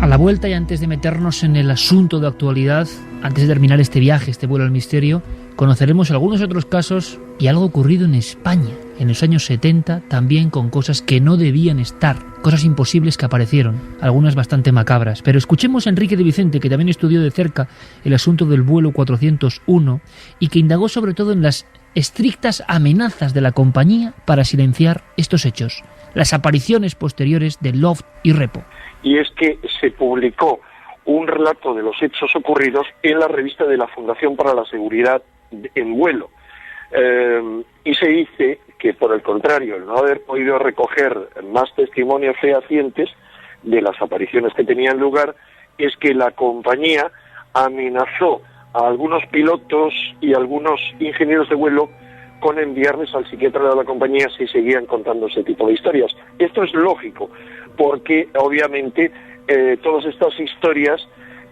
A la vuelta, y antes de meternos en el asunto de actualidad, antes de terminar este viaje, este vuelo al misterio, conoceremos algunos otros casos y algo ocurrido en España. en los años 70, también con cosas que no debían estar, cosas imposibles que aparecieron, algunas bastante macabras. Pero escuchemos a Enrique de Vicente, que también estudió de cerca el asunto del vuelo 401 y que indagó sobre todo en las estrictas amenazas de la compañía para silenciar estos hechos, las apariciones posteriores de Loft y Repo. Y es que se publicó un relato de los hechos ocurridos en la revista de la Fundación para la Seguridad en Vuelo. Y se dice que, por el contrario, el no haber podido recoger más testimonios fehacientes de las apariciones que tenían lugar, es que la compañía amenazó a algunos pilotos y algunos ingenieros de vuelo con enviarles al psiquiatra de la compañía si seguían contando ese tipo de historias. Esto es lógico, porque obviamente todas estas historias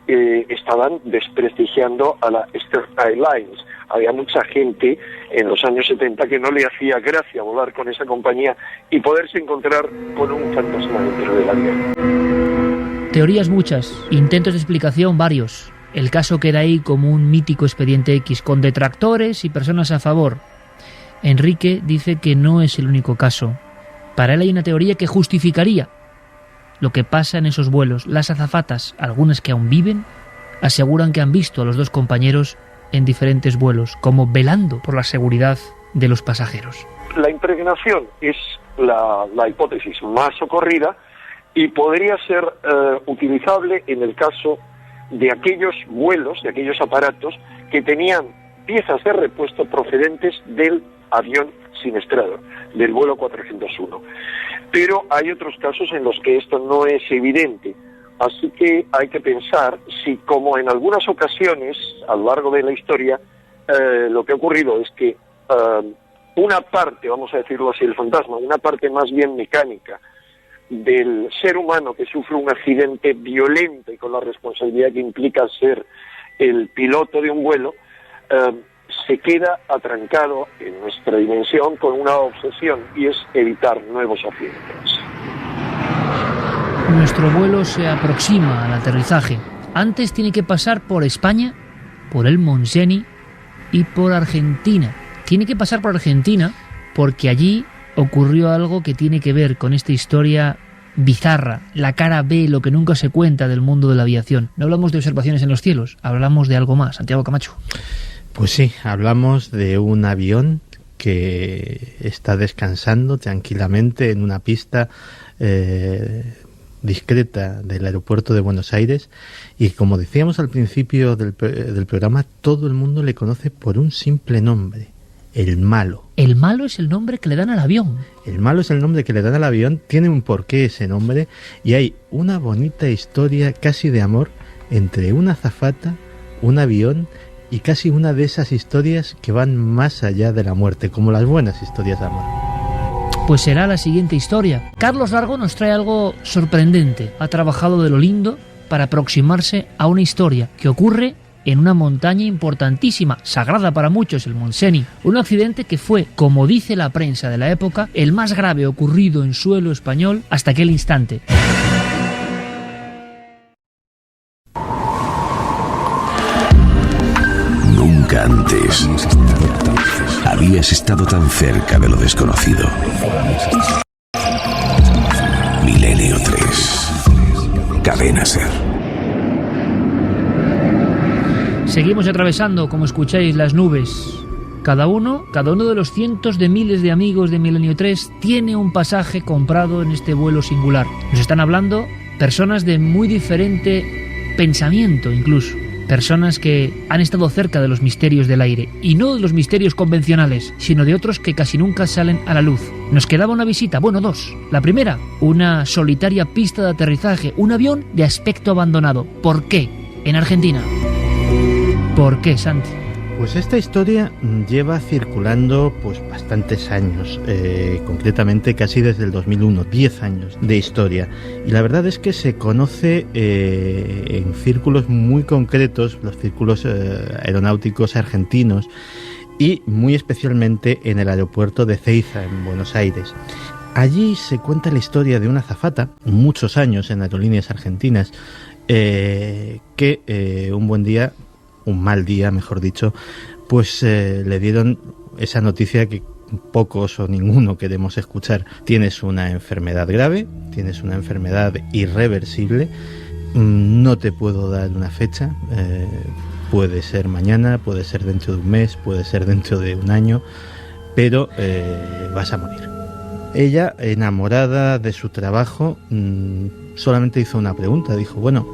estaban desprestigiando a la Eastern Airlines. Había mucha gente en los años 70 que no le hacía gracia volar con esa compañía y poderse encontrar con un fantasma dentro del avión. Teorías muchas, intentos de explicación varios. El caso queda ahí como un mítico expediente X, con detractores y personas a favor. Enrique dice que no es el único caso. Para él hay una teoría que justificaría lo que pasa en esos vuelos. Las azafatas, algunas que aún viven, aseguran que han visto a los dos compañeros en diferentes vuelos, como velando por la seguridad de los pasajeros. La impregnación es la hipótesis más socorrida y podría ser utilizable en el caso de aquellos vuelos, de aquellos aparatos que tenían piezas de repuesto procedentes del avión siniestrado, del vuelo 401. Pero hay otros casos en los que esto no es evidente. Así que hay que pensar si, como en algunas ocasiones a lo largo de la historia, lo que ha ocurrido es que una parte, vamos a decirlo así, el fantasma, una parte más bien mecánica del ser humano que sufre un accidente violento y con la responsabilidad que implica ser el piloto de un vuelo, se queda atrancado en nuestra dimensión con una obsesión, y es evitar nuevos accidentes. Nuestro vuelo se aproxima al aterrizaje. Antes tiene que pasar por España, por el Montseny y por Argentina. Tiene que pasar por Argentina porque allí ocurrió algo que tiene que ver con esta historia bizarra, la cara B, lo que nunca se cuenta del mundo de la aviación. No hablamos de observaciones en los cielos, hablamos de algo más. Santiago Camacho. Pues sí, hablamos de un avión que está descansando tranquilamente en una pista discreta del aeropuerto de Buenos Aires, y como decíamos al principio del programa, todo el mundo le conoce por un simple nombre: el Malo. El Malo es el nombre que le dan al avión. El Malo es el nombre que le dan al avión, tiene un porqué ese nombre, y hay una bonita historia casi de amor entre una azafata, un avión y casi una de esas historias que van más allá de la muerte, como las buenas historias de amor. Pues será la siguiente historia. Carlos Largo nos trae algo sorprendente. Ha trabajado de lo lindo para aproximarse a una historia que ocurre en una montaña importantísima, sagrada para muchos, el Montseny. Un accidente que fue, como dice la prensa de la época, el más grave ocurrido en suelo español hasta aquel instante. Nunca antes habías estado tan cerca de lo desconocido. Milenio 3. Cadena SER. Seguimos atravesando, como escucháis, las nubes. Cada uno de los cientos de miles de amigos de Milenio 3 tiene un pasaje comprado en este vuelo singular. Nos están hablando personas de muy diferente pensamiento, incluso. Personas que han estado cerca de los misterios del aire, y no de los misterios convencionales, sino de otros que casi nunca salen a la luz. Nos quedaba una visita, bueno, dos. La primera, una solitaria pista de aterrizaje, un avión de aspecto abandonado. ¿Por qué? En Argentina. ¿Por qué, Santi? Pues esta historia lleva circulando pues bastantes años, concretamente casi desde el 2001, 10 años de historia. Y la verdad es que se conoce en círculos muy concretos, los círculos aeronáuticos argentinos, y muy especialmente en el aeropuerto de Ezeiza, en Buenos Aires. Allí se cuenta la historia de una azafata, muchos años en aerolíneas argentinas, que un buen día, un mal día, mejor dicho, pues le dieron esa noticia que pocos o ninguno queremos escuchar. Tienes una enfermedad grave, tienes una enfermedad irreversible, no te puedo dar una fecha, puede ser mañana, puede ser dentro de un mes, puede ser dentro de un año, pero vas a morir. Ella, enamorada de su trabajo, solamente hizo una pregunta, dijo, bueno,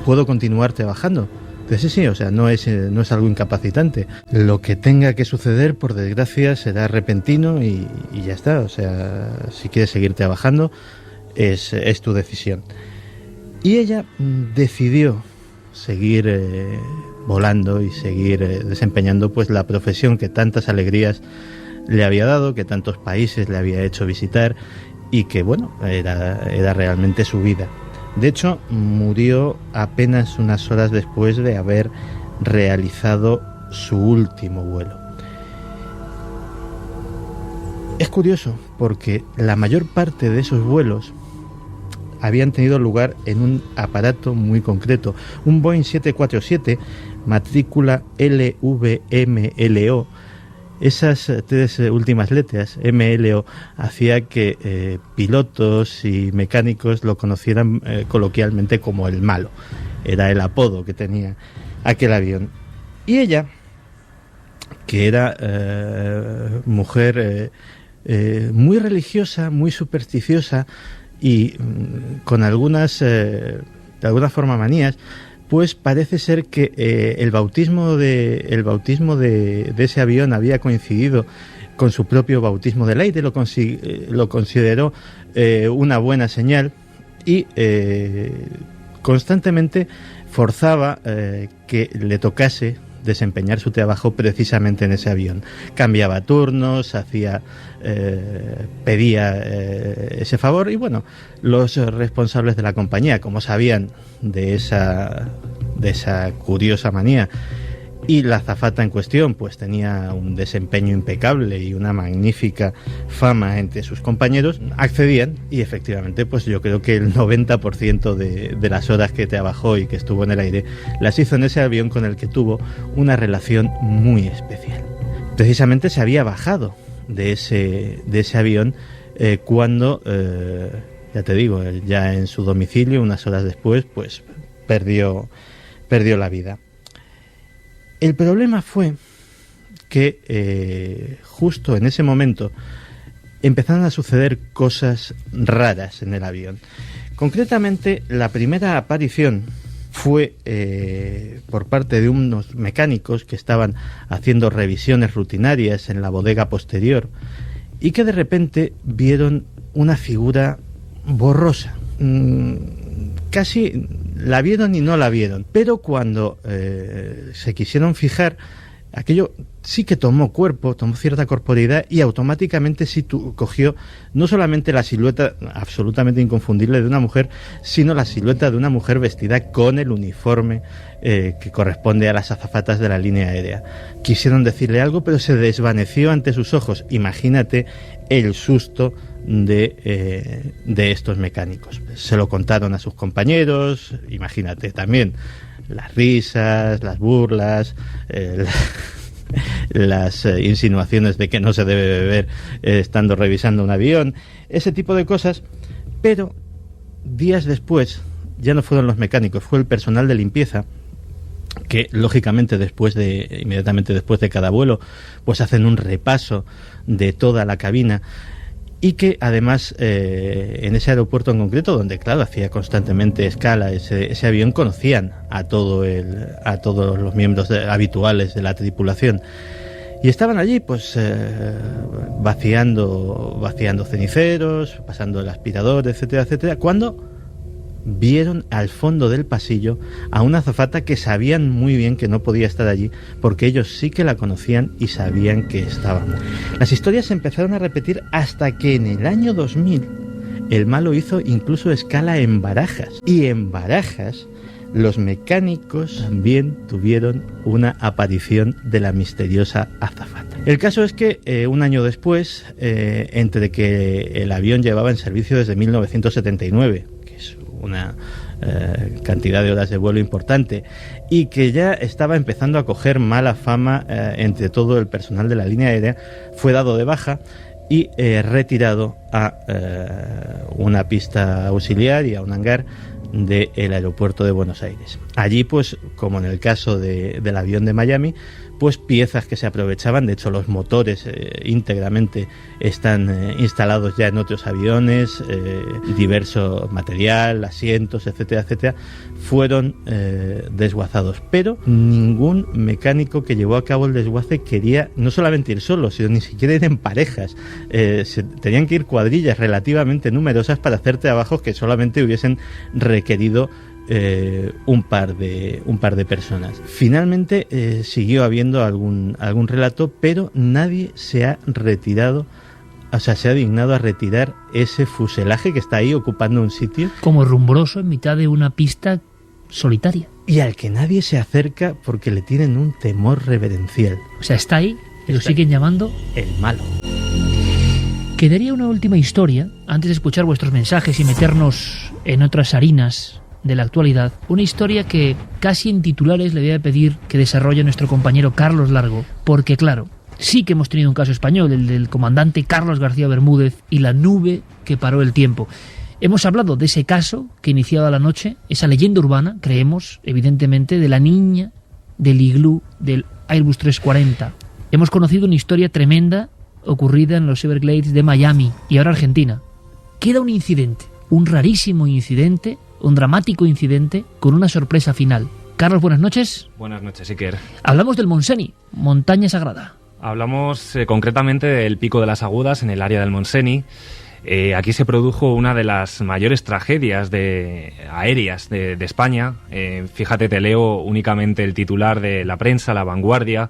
¿puedo continuar trabajando? Dice, sí, o sea, no es algo incapacitante. Lo que tenga que suceder, por desgracia, será repentino y ya está. O sea, si quieres seguir trabajando, es tu decisión. Y ella decidió seguir volando y seguir desempeñando pues la profesión que tantas alegrías le había dado, que tantos países le había hecho visitar y que, bueno, era realmente su vida. De hecho, murió apenas unas horas después de haber realizado su último vuelo. Es curioso porque la mayor parte de esos vuelos habían tenido lugar en un aparato muy concreto, un Boeing 747, matrícula LVMLO. Esas tres últimas letras, MLO, hacía que pilotos y mecánicos lo conocieran coloquialmente como el malo. Era el apodo que tenía aquel avión. Y ella, que era mujer muy religiosa, muy supersticiosa y con algunas, de alguna forma, manías, pues parece ser que el bautismo de ese avión había coincidido con su propio bautismo del aire, lo consideró una buena señal y constantemente forzaba que le tocase desempeñar su trabajo precisamente en ese avión. Cambiaba turnos, pedía ese favor y bueno, los responsables de la compañía, como sabían de esa curiosa manía y la azafata en cuestión pues tenía un desempeño impecable y una magnífica fama entre sus compañeros, accedían y efectivamente pues yo creo que el 90% de las horas que trabajó y que estuvo en el aire las hizo en ese avión con el que tuvo una relación muy especial. Precisamente se había bajado de ese avión cuando, ya te digo, ya en su domicilio, unas horas después, pues perdió la vida. El problema fue que justo en ese momento empezaron a suceder cosas raras en el avión. Concretamente, la primera aparición fue por parte de unos mecánicos que estaban haciendo revisiones rutinarias en la bodega posterior y que de repente vieron una figura borrosa. Casi la vieron y no la vieron, pero cuando se quisieron fijar, aquello sí que tomó cuerpo, tomó cierta corporeidad y automáticamente sí cogió no solamente la silueta absolutamente inconfundible de una mujer, sino la silueta de una mujer vestida con el uniforme que corresponde a las azafatas de la línea aérea. Quisieron decirle algo, pero se desvaneció ante sus ojos. Imagínate el susto de estos mecánicos. Se lo contaron a sus compañeros, imagínate también las risas, las burlas, las insinuaciones de que no se debe beber estando revisando un avión, ese tipo de cosas. Pero días después ya no fueron los mecánicos, fue el personal de limpieza que lógicamente inmediatamente después de cada vuelo pues hacen un repaso de toda la cabina y que además en ese aeropuerto en concreto, donde claro hacía constantemente escala ese avión, conocían a todos los miembros habituales de la tripulación y estaban allí pues vaciando ceniceros, pasando el aspirador, etcétera, etcétera, cuando vieron al fondo del pasillo a una azafata que sabían muy bien que no podía estar allí porque ellos sí que la conocían y sabían que estaba muerta. Las historias se empezaron a repetir hasta que en el año 2000 el malo hizo incluso escala en Barajas, y en Barajas los mecánicos también tuvieron una aparición de la misteriosa azafata. El caso es que un año después, entre que el avión llevaba en servicio desde 1979, que es cantidad de horas de vuelo importante y que ya estaba empezando a coger mala fama entre todo el personal de la línea aérea, fue dado de baja y retirado a una pista auxiliar y a un hangar del aeropuerto de Buenos Aires. Allí, pues, como en el caso del avión de Miami, pues piezas que se aprovechaban, de hecho los motores íntegramente están instalados ya en otros aviones, diverso material, asientos, etcétera, etcétera, fueron desguazados, pero ningún mecánico que llevó a cabo el desguace quería no solamente ir solo, sino ni siquiera ir en parejas. Tenían que ir cuadrillas relativamente numerosas para hacer trabajos que solamente hubiesen requerido un par de personas. Finalmente siguió habiendo algún relato, pero nadie se ha retirado, o sea, se ha dignado a retirar ese fuselaje que está ahí ocupando un sitio como rumoroso en mitad de una pista solitaria, y al que nadie se acerca porque le tienen un temor reverencial. O sea, está ahí, lo siguen llamando el malo. Quedaría una última historia antes de escuchar vuestros mensajes y meternos en otras harinas de la actualidad, una historia que casi en titulares le voy a pedir que desarrolle nuestro compañero Carlos Largo, porque claro, sí que hemos tenido un caso español, el del comandante Carlos García Bermúdez y la nube que paró el tiempo. Hemos hablado de ese caso que iniciaba la noche, esa leyenda urbana, creemos, evidentemente, de la niña del iglú del Airbus 340. Hemos conocido una historia tremenda ocurrida en los Everglades de Miami y ahora Argentina. Queda un incidente, un rarísimo incidente, un dramático incidente con una sorpresa final. Carlos, buenas noches. Buenas noches, Iker. Hablamos del Montseny, montaña sagrada. Hablamos concretamente del Pico de las Agudas en el área del Montseny. Aquí se produjo una de las mayores tragedias aéreas de España. Fíjate, te leo únicamente el titular de la prensa, La Vanguardia,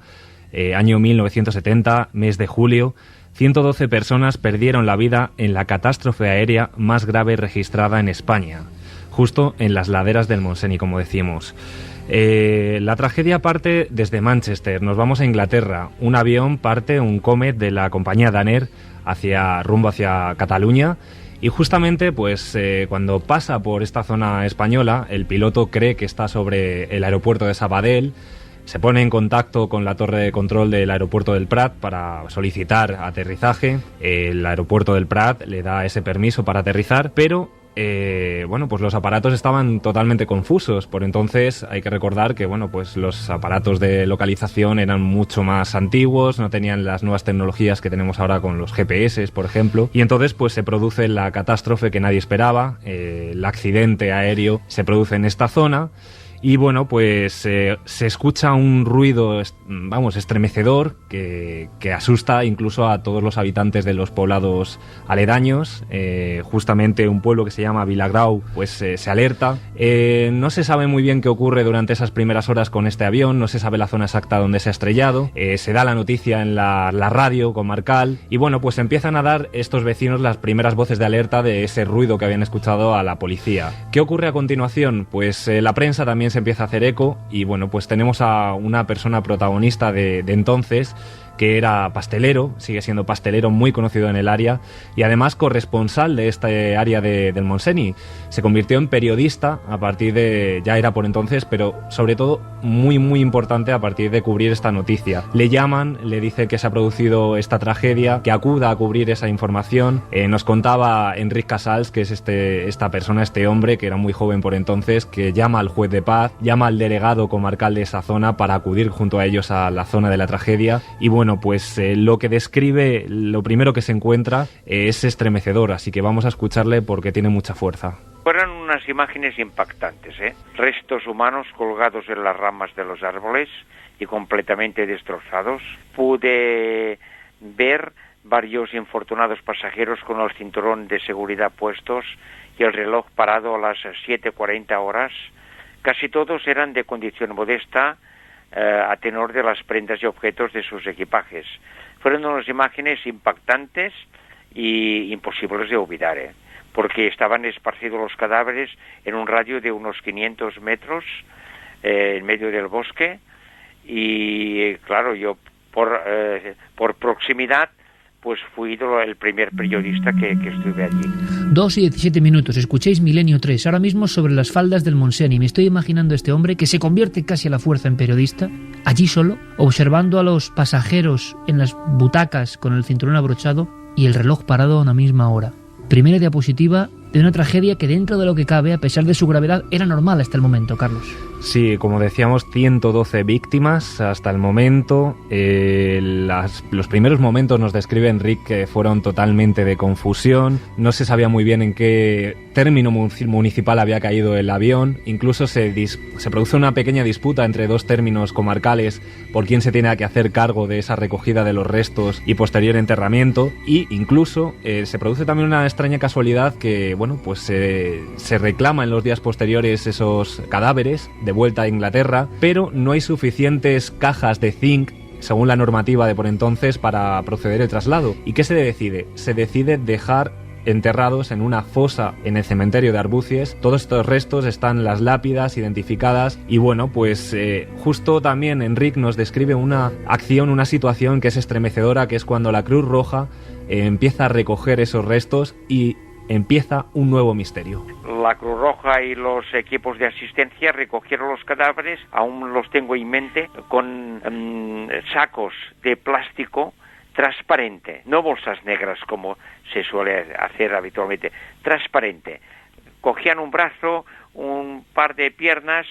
año 1970, mes de julio. 112 personas perdieron la vida en la catástrofe aérea más grave registrada en España, justo en las laderas del Montseny, como decimos. La tragedia parte desde Manchester, nos vamos a Inglaterra. Un avión parte, un Comet de la compañía Daner, rumbo hacia Cataluña, y justamente pues cuando pasa por esta zona española, el piloto cree que está sobre el aeropuerto de Sabadell. Se pone en contacto con la torre de control del aeropuerto del Prat para solicitar aterrizaje. El aeropuerto del Prat le da ese permiso para aterrizar, pero pues los aparatos estaban totalmente confusos. Por entonces hay que recordar que pues los aparatos de localización eran mucho más antiguos, no tenían las nuevas tecnologías que tenemos ahora con los GPS, por ejemplo, y entonces pues se produce la catástrofe que nadie esperaba. El accidente aéreo se produce en esta zona. Y pues se escucha un ruido, estremecedor que asusta incluso a todos los habitantes de los poblados aledaños. Justamente un pueblo que se llama Vilagrau, pues se alerta. No se sabe muy bien qué ocurre durante esas primeras horas con este avión, no se sabe la zona exacta donde se ha estrellado. Se da la noticia en la radio comarcal y pues empiezan a dar estos vecinos las primeras voces de alerta de ese ruido que habían escuchado a la policía. ¿Qué ocurre a continuación? Pues la prensa también se empieza a hacer eco y pues tenemos a una persona protagonista de entonces, que era pastelero, sigue siendo pastelero muy conocido en el área y además corresponsal de este área del Montseny. Se convirtió en periodista a partir ya era por entonces, pero sobre todo muy muy importante a partir de cubrir esta noticia. Le llaman, le dice que se ha producido esta tragedia, que acuda a cubrir esa información. Nos contaba Enric Casals, que es esta persona, este hombre que era muy joven por entonces, que llama al juez de paz, llama al delegado comarcal de esa zona para acudir junto a ellos a la zona de la tragedia y lo que describe, lo primero que se encuentra es estremecedor, así que vamos a escucharle porque tiene mucha fuerza. Fueron unas imágenes impactantes, restos humanos colgados en las ramas de los árboles y completamente destrozados. Pude ver varios infortunados pasajeros con el cinturón de seguridad puestos y el reloj parado a las 7:40 horas. Casi todos eran de condición modesta, a tenor de las prendas y objetos de sus equipajes. Fueron unas imágenes impactantes y imposibles de olvidar, porque estaban esparcidos los cadáveres en un radio de unos 500 metros en medio del bosque y claro, yo por proximidad pues fui el primer periodista que estuve allí. 2:17. Escuchéis Milenio 3, ahora mismo sobre las faldas del Montseny. Me estoy imaginando a este hombre que se convierte casi a la fuerza en periodista, allí solo, observando a los pasajeros en las butacas con el cinturón abrochado y el reloj parado a una misma hora. Primera diapositiva de una tragedia que, dentro de lo que cabe, a pesar de su gravedad, era normal hasta el momento, Carlos. Sí, como decíamos, 112 víctimas hasta el momento. Los primeros momentos, nos describe Enric, que fueron totalmente de confusión. No se sabía muy bien en qué término municipal había caído el avión. Incluso se produce una pequeña disputa entre dos términos comarcales por quién se tiene que hacer cargo de esa recogida de los restos y posterior enterramiento. Y incluso se produce también una extraña casualidad que, bueno, pues se reclama en los días posteriores esos cadáveres de vuelta a Inglaterra, pero no hay suficientes cajas de zinc, según la normativa de por entonces, para proceder el traslado. ¿Y qué se decide? Se decide dejar enterrados en una fosa en el cementerio de Arbúcies. Todos estos restos están las lápidas identificadas y, bueno, pues justo también Enric nos describe una acción, una situación que es estremecedora, que es cuando la Cruz Roja empieza a recoger esos restos y empieza un nuevo misterio. La Cruz Roja y los equipos de asistencia recogieron los cadáveres, aún los tengo en mente, con sacos de plástico transparente, no bolsas negras como se suele hacer habitualmente, transparente. Cogían un brazo, un par de piernas,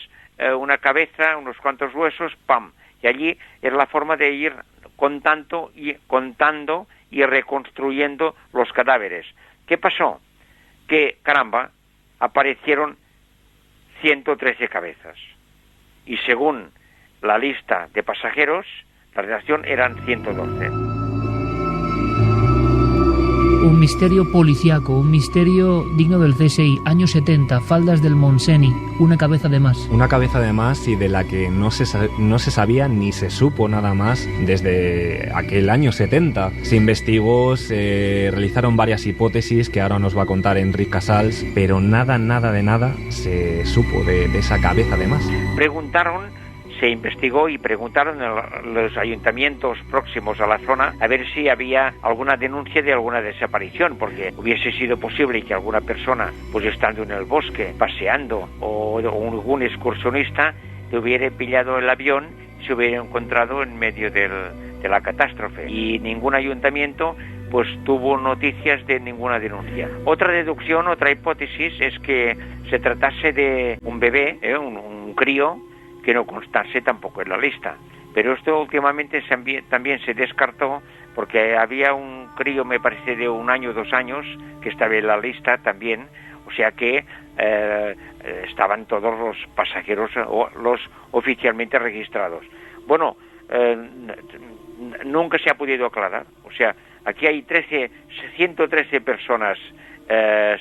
una cabeza, unos cuantos huesos, ¡pam! Y allí era la forma de ir contando y reconstruyendo los cadáveres. ¿Qué pasó? Que, caramba, aparecieron 113 cabezas. Y según la lista de pasajeros, la redacción eran 112. Un misterio policíaco, un misterio digno del CSI. Años 70, faldas del Montseny, una cabeza de más. Una cabeza de más y de la que no se sabía ni se supo nada más desde aquel año 70. Se investigó, se realizaron varias hipótesis que ahora nos va a contar Enric Casals, pero nada de nada se supo de esa cabeza de más. Se investigó y preguntaron a los ayuntamientos próximos a la zona a ver si había alguna denuncia de alguna desaparición, porque hubiese sido posible que alguna persona, pues estando en el bosque, paseando, o algún excursionista, le hubiera pillado el avión y se hubiera encontrado en medio de la catástrofe. Y ningún ayuntamiento pues tuvo noticias de ninguna denuncia. Otra deducción, otra hipótesis es que se tratase de un bebé, un crío, que no constase tampoco en la lista. Pero esto últimamente también se descartó porque había un crío, me parece, de 1 año, 2 años, que estaba en la lista también, o sea que estaban todos los pasajeros, los oficialmente registrados. Bueno, nunca se ha podido aclarar, o sea, aquí hay 113 personas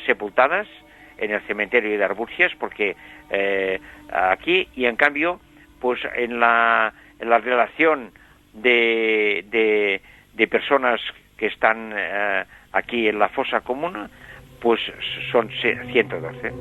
sepultadas en el cementerio de Arbúcies, porque aquí, y en cambio, pues en la relación de personas que están aquí en la fosa común, pues son 112.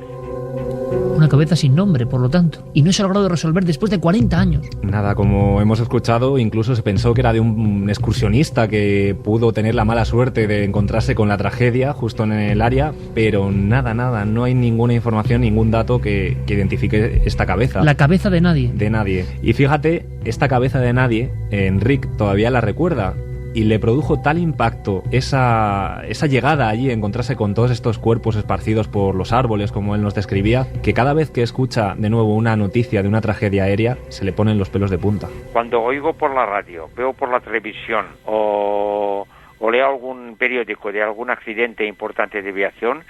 Una cabeza sin nombre, por lo tanto, y no se ha logrado resolver después de 40 años. Nada, como hemos escuchado, incluso se pensó que era de un excursionista que pudo tener la mala suerte de encontrarse con la tragedia justo en el área, pero nada, no hay ninguna información, ningún dato que identifique esta cabeza. La cabeza de nadie. De nadie. Y fíjate, esta cabeza de nadie, Enric todavía la recuerda. Y le produjo tal impacto esa llegada allí, encontrarse con todos estos cuerpos esparcidos por los árboles, como él nos describía, que cada vez que escucha de nuevo una noticia de una tragedia aérea, se le ponen los pelos de punta. Cuando oigo por la radio, veo por la televisión o leo algún periódico de algún accidente importante de aviación,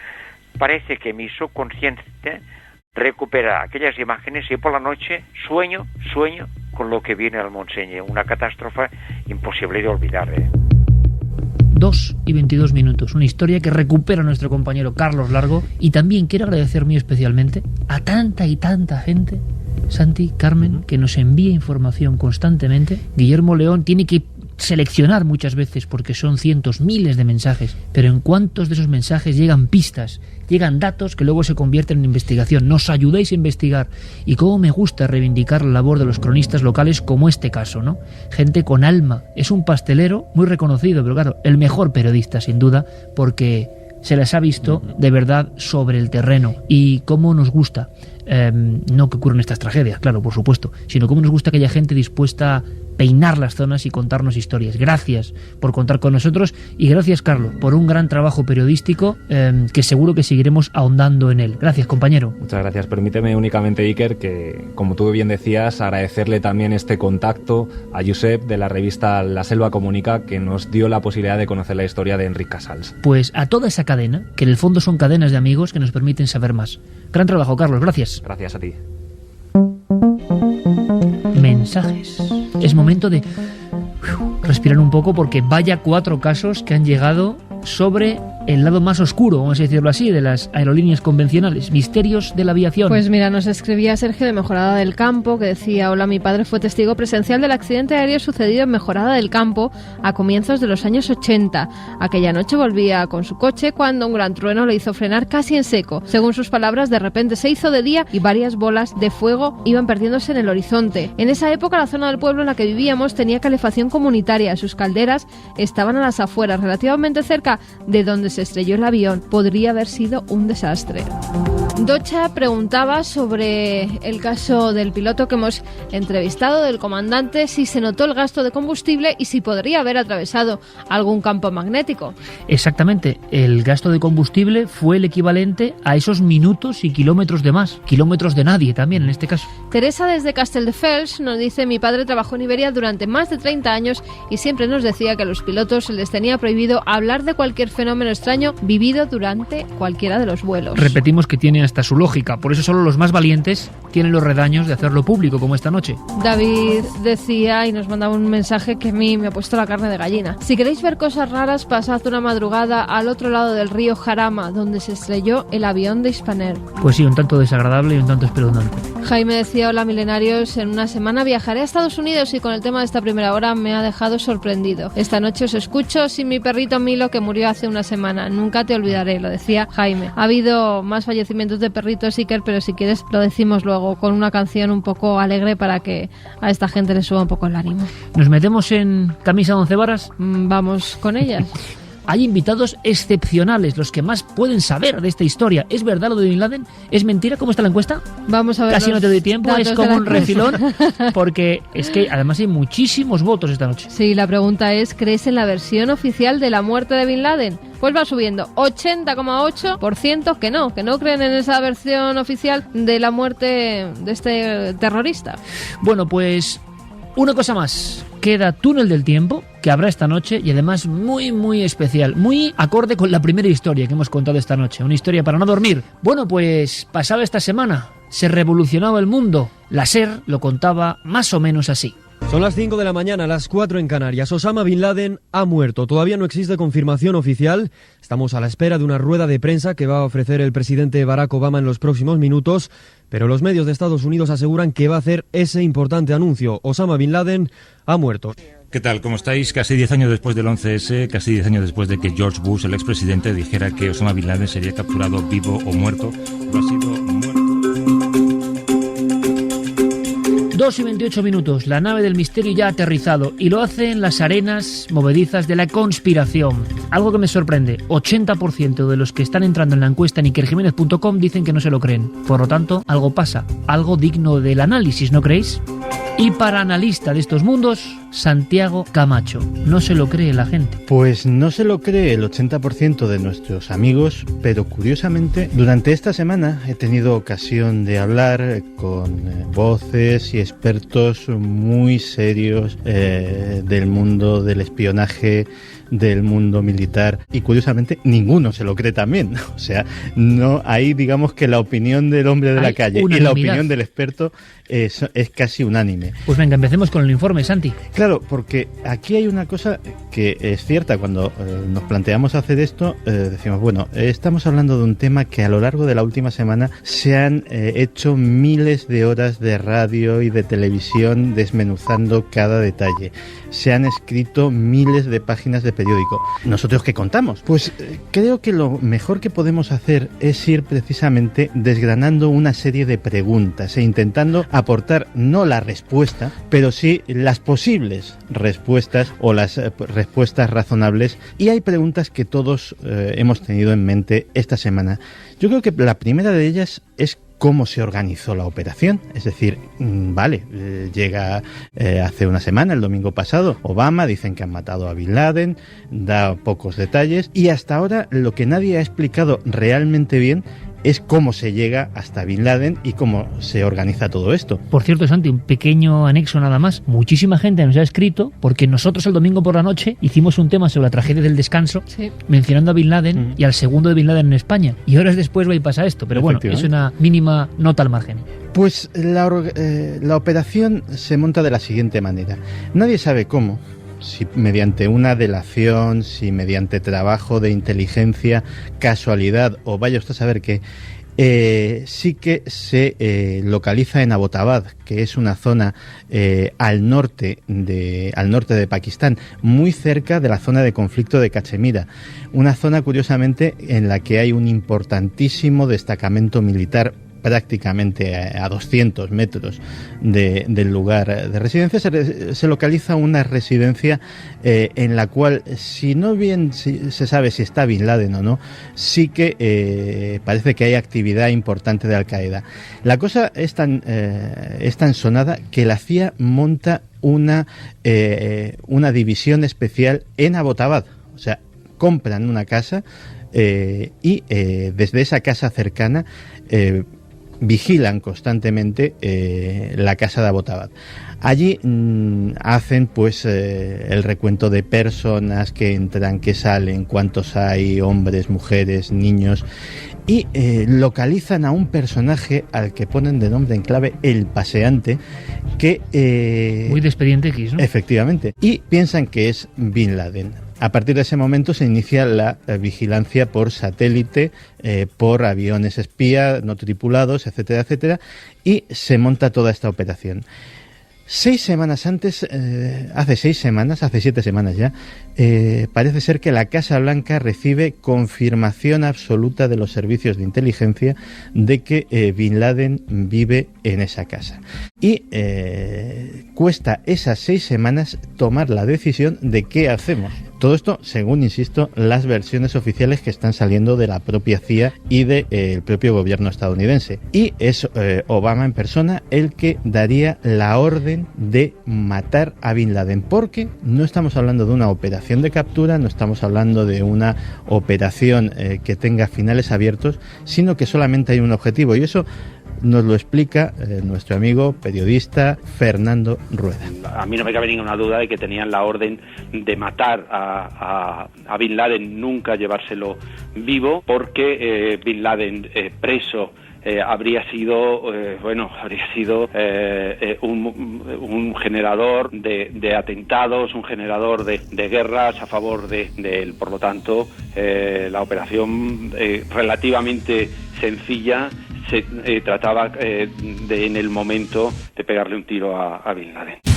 parece que mi subconsciente recupera aquellas imágenes y por la noche sueño con lo que viene al Montseny, una catástrofe imposible de olvidar. 2:22, una historia que recupera nuestro compañero Carlos Largo, y también quiero agradecer muy especialmente a tanta y tanta gente, Santi, Carmen, que nos envía información constantemente. Guillermo León tiene que seleccionar muchas veces, porque son cientos, miles de mensajes, pero en cuántos de esos mensajes llegan pistas, llegan datos que luego se convierten en investigación. Nos ayudáis a investigar, y cómo me gusta reivindicar la labor de los cronistas locales, como este caso, ¿no? Gente con alma. Es un pastelero muy reconocido, pero claro, el mejor periodista sin duda, porque se las ha visto de verdad sobre el terreno. Y cómo nos gusta, no que ocurran estas tragedias, claro, por supuesto, sino cómo nos gusta que haya gente dispuesta a peinar las zonas y contarnos historias. Gracias por contar con nosotros, y gracias, Carlos, por un gran trabajo periodístico que seguro que seguiremos ahondando en él. Gracias, compañero. Muchas gracias. Permíteme únicamente, Iker, que, como tú bien decías, agradecerle también este contacto a Josep de la revista La Selva Comunica, que nos dio la posibilidad de conocer la historia de Enric Casals. Pues a toda esa cadena, que en el fondo son cadenas de amigos que nos permiten saber más. Gran trabajo, Carlos. Gracias. Gracias a ti. Mensajes. Es momento de respirar un poco, porque vaya 4 casos que han llegado sobre el lado más oscuro, vamos a decirlo así, de las aerolíneas convencionales. Misterios de la aviación. Pues mira, nos escribía Sergio de Mejorada del Campo, que decía: hola, mi padre fue testigo presencial del accidente aéreo sucedido en Mejorada del Campo a comienzos de los años 80. Aquella noche volvía con su coche cuando un gran trueno le hizo frenar casi en seco. Según sus palabras, de repente se hizo de día y varias bolas de fuego iban perdiéndose en el horizonte. En esa época, la zona del pueblo en la que vivíamos tenía calefacción comunitaria. Sus calderas estaban a las afueras, relativamente cerca de donde se estrelló el avión. Podría haber sido un desastre. Docha preguntaba sobre el caso del piloto que hemos entrevistado, del comandante, si se notó el gasto de combustible y si podría haber atravesado algún campo magnético. Exactamente, el gasto de combustible fue el equivalente a esos minutos y kilómetros de más, kilómetros de nadie también en este caso. Teresa desde Castelldefels nos dice: mi padre trabajó en Iberia durante más de 30 años y siempre nos decía que a los pilotos se les tenía prohibido hablar de cualquier fenómeno extraño vivido durante cualquiera de los vuelos. Repetimos que tiene hasta su lógica, por eso solo los más valientes tienen los redaños de hacerlo público, como esta noche. David decía y nos mandaba un mensaje que a mí me ha puesto la carne de gallina. Si queréis ver cosas raras, pasad una madrugada al otro lado del río Jarama, donde se estrelló el avión de Spanair. Pues sí, un tanto desagradable y un tanto espeluznante. Jaime decía: hola, milenarios, en una semana viajaré a Estados Unidos y con el tema de esta primera hora me ha dejado sorprendido. Esta noche os escucho sin mi perrito Milo, que murió hace una semana. Nunca te olvidaré, lo decía Jaime. Ha habido más fallecimientos de perritos, Iker, pero si quieres lo decimos luego con una canción un poco alegre para que a esta gente le suba un poco el ánimo. ¿Nos metemos en camisa de 11 varas? Vamos con ellas. Hay invitados excepcionales, los que más pueden saber de esta historia. ¿Es verdad lo de Bin Laden? ¿Es mentira? ¿Cómo está la encuesta? Vamos a ver. Casi no te doy tiempo, es como un refilón, porque es que además hay muchísimos votos esta noche. Sí, la pregunta es: ¿crees en la versión oficial de la muerte de Bin Laden? Pues va subiendo, 80,8% que no creen en esa versión oficial de la muerte de este terrorista. Bueno, pues una cosa más. Queda Túnel del Tiempo, que habrá esta noche, y además muy, muy especial, muy acorde con la primera historia que hemos contado esta noche, una historia para no dormir. Bueno, pues pasada esta semana, se revolucionaba el mundo. La SER lo contaba más o menos así. Son las 5 de la mañana, las 4 en Canarias. Osama Bin Laden ha muerto. Todavía no existe confirmación oficial. Estamos a la espera de una rueda de prensa que va a ofrecer el presidente Barack Obama en los próximos minutos, pero los medios de Estados Unidos aseguran que va a hacer ese importante anuncio. Osama Bin Laden ha muerto. ¿Qué tal? ¿Cómo estáis? Casi 10 años después del 11S, casi 10 años después de que George Bush, el expresidente, dijera que Osama Bin Laden sería capturado vivo o muerto, lo ha sido muerto. 2:28, la nave del misterio ya ha aterrizado, y lo hace en las arenas movedizas de la conspiración. Algo que me sorprende: 80% de los que están entrando en la encuesta en ikerjimenez.com dicen que no se lo creen. Por lo tanto, algo pasa, algo digno del análisis, ¿no creéis? Y para analista de estos mundos, Santiago Camacho. No se lo cree la gente. Pues no se lo cree el 80% de nuestros amigos, pero curiosamente, durante esta semana he tenido ocasión de hablar con voces y expertos muy serios del mundo del espionaje, del mundo militar, y curiosamente ninguno se lo cree también. O sea, no hay, digamos que la opinión del hombre de la calle y la opinión del experto es casi unánime. Pues venga, empecemos con el informe, Santi. Claro. Claro, porque aquí hay una cosa que es cierta. Cuando nos planteamos hacer esto, decimos, bueno, estamos hablando de un tema que a lo largo de la última semana se han hecho miles de horas de radio y de televisión desmenuzando cada detalle. Se han escrito miles de páginas de periódico. ¿Nosotros qué contamos? Pues creo que lo mejor que podemos hacer es ir precisamente desgranando una serie de preguntas e intentando aportar no la respuesta, pero sí las posibles respuestas o las respuestas razonables. Y hay preguntas que todos hemos tenido en mente esta semana. Yo creo que la primera de ellas es cómo se organizó la operación. Es decir, llega hace una semana, el domingo pasado, Obama, dicen que han matado a Bin Laden, da pocos detalles, y hasta ahora lo que nadie ha explicado realmente bien es cómo se llega hasta Bin Laden y cómo se organiza todo esto. Por cierto, Santi, un pequeño anexo nada más. Muchísima gente nos ha escrito porque nosotros el domingo por la noche hicimos un tema sobre la tragedia del descanso, mencionando a Bin Laden y al segundo de Bin Laden en España. Y horas después va y pasa esto. Pero bueno, es una mínima nota al margen. Pues la operación se monta de la siguiente manera. Nadie sabe cómo. Si mediante una delación, si mediante trabajo de inteligencia, casualidad o vaya usted a saber qué, sí que se localiza en Abbottabad, que es una zona al norte de Pakistán, muy cerca de la zona de conflicto de Cachemira, una zona curiosamente en la que hay un importantísimo destacamento militar prácticamente a 200 metros del lugar de residencia. Se localiza una residencia en la cual, si no bien se sabe si está Bin Laden o no, sí que parece que hay actividad importante de Al-Qaeda. La cosa es tan sonada que la CIA monta una división especial en Abbottabad. O sea, compran una casa y desde esa casa cercana vigilan constantemente la casa de Abbottabad. Allí hacen pues el recuento de personas que entran, que salen, cuántos hay, hombres, mujeres, niños, y localizan a un personaje al que ponen de nombre en clave El Paseante, que muy de Expediente X, ¿no? Efectivamente, y piensan que es Bin Laden. A partir de ese momento se inicia la vigilancia por satélite, por aviones espía no tripulados, etcétera, etcétera, y se monta toda esta operación. 6 semanas antes, hace 7 semanas ya, parece ser que la Casa Blanca recibe confirmación absoluta de los servicios de inteligencia de que Bin Laden vive en esa casa. Y cuesta esas 6 semanas tomar la decisión de qué hacemos. Todo esto, según, insisto, las versiones oficiales que están saliendo de la propia CIA y del propio gobierno estadounidense. Y es Obama en persona el que daría la orden de matar a Bin Laden, porque no estamos hablando de una operación de captura, no estamos hablando de una operación que tenga finales abiertos, sino que solamente hay un objetivo, y eso nos lo explica nuestro amigo periodista Fernando Rueda. A mí no me cabe ninguna duda de que tenían la orden de matar a Bin Laden, nunca llevárselo vivo, porque Bin Laden preso habría sido un generador de atentados, un generador de guerras a favor de él. Por lo tanto, la operación relativamente sencilla. Se trataba en el momento de pegarle un tiro a Bin Laden.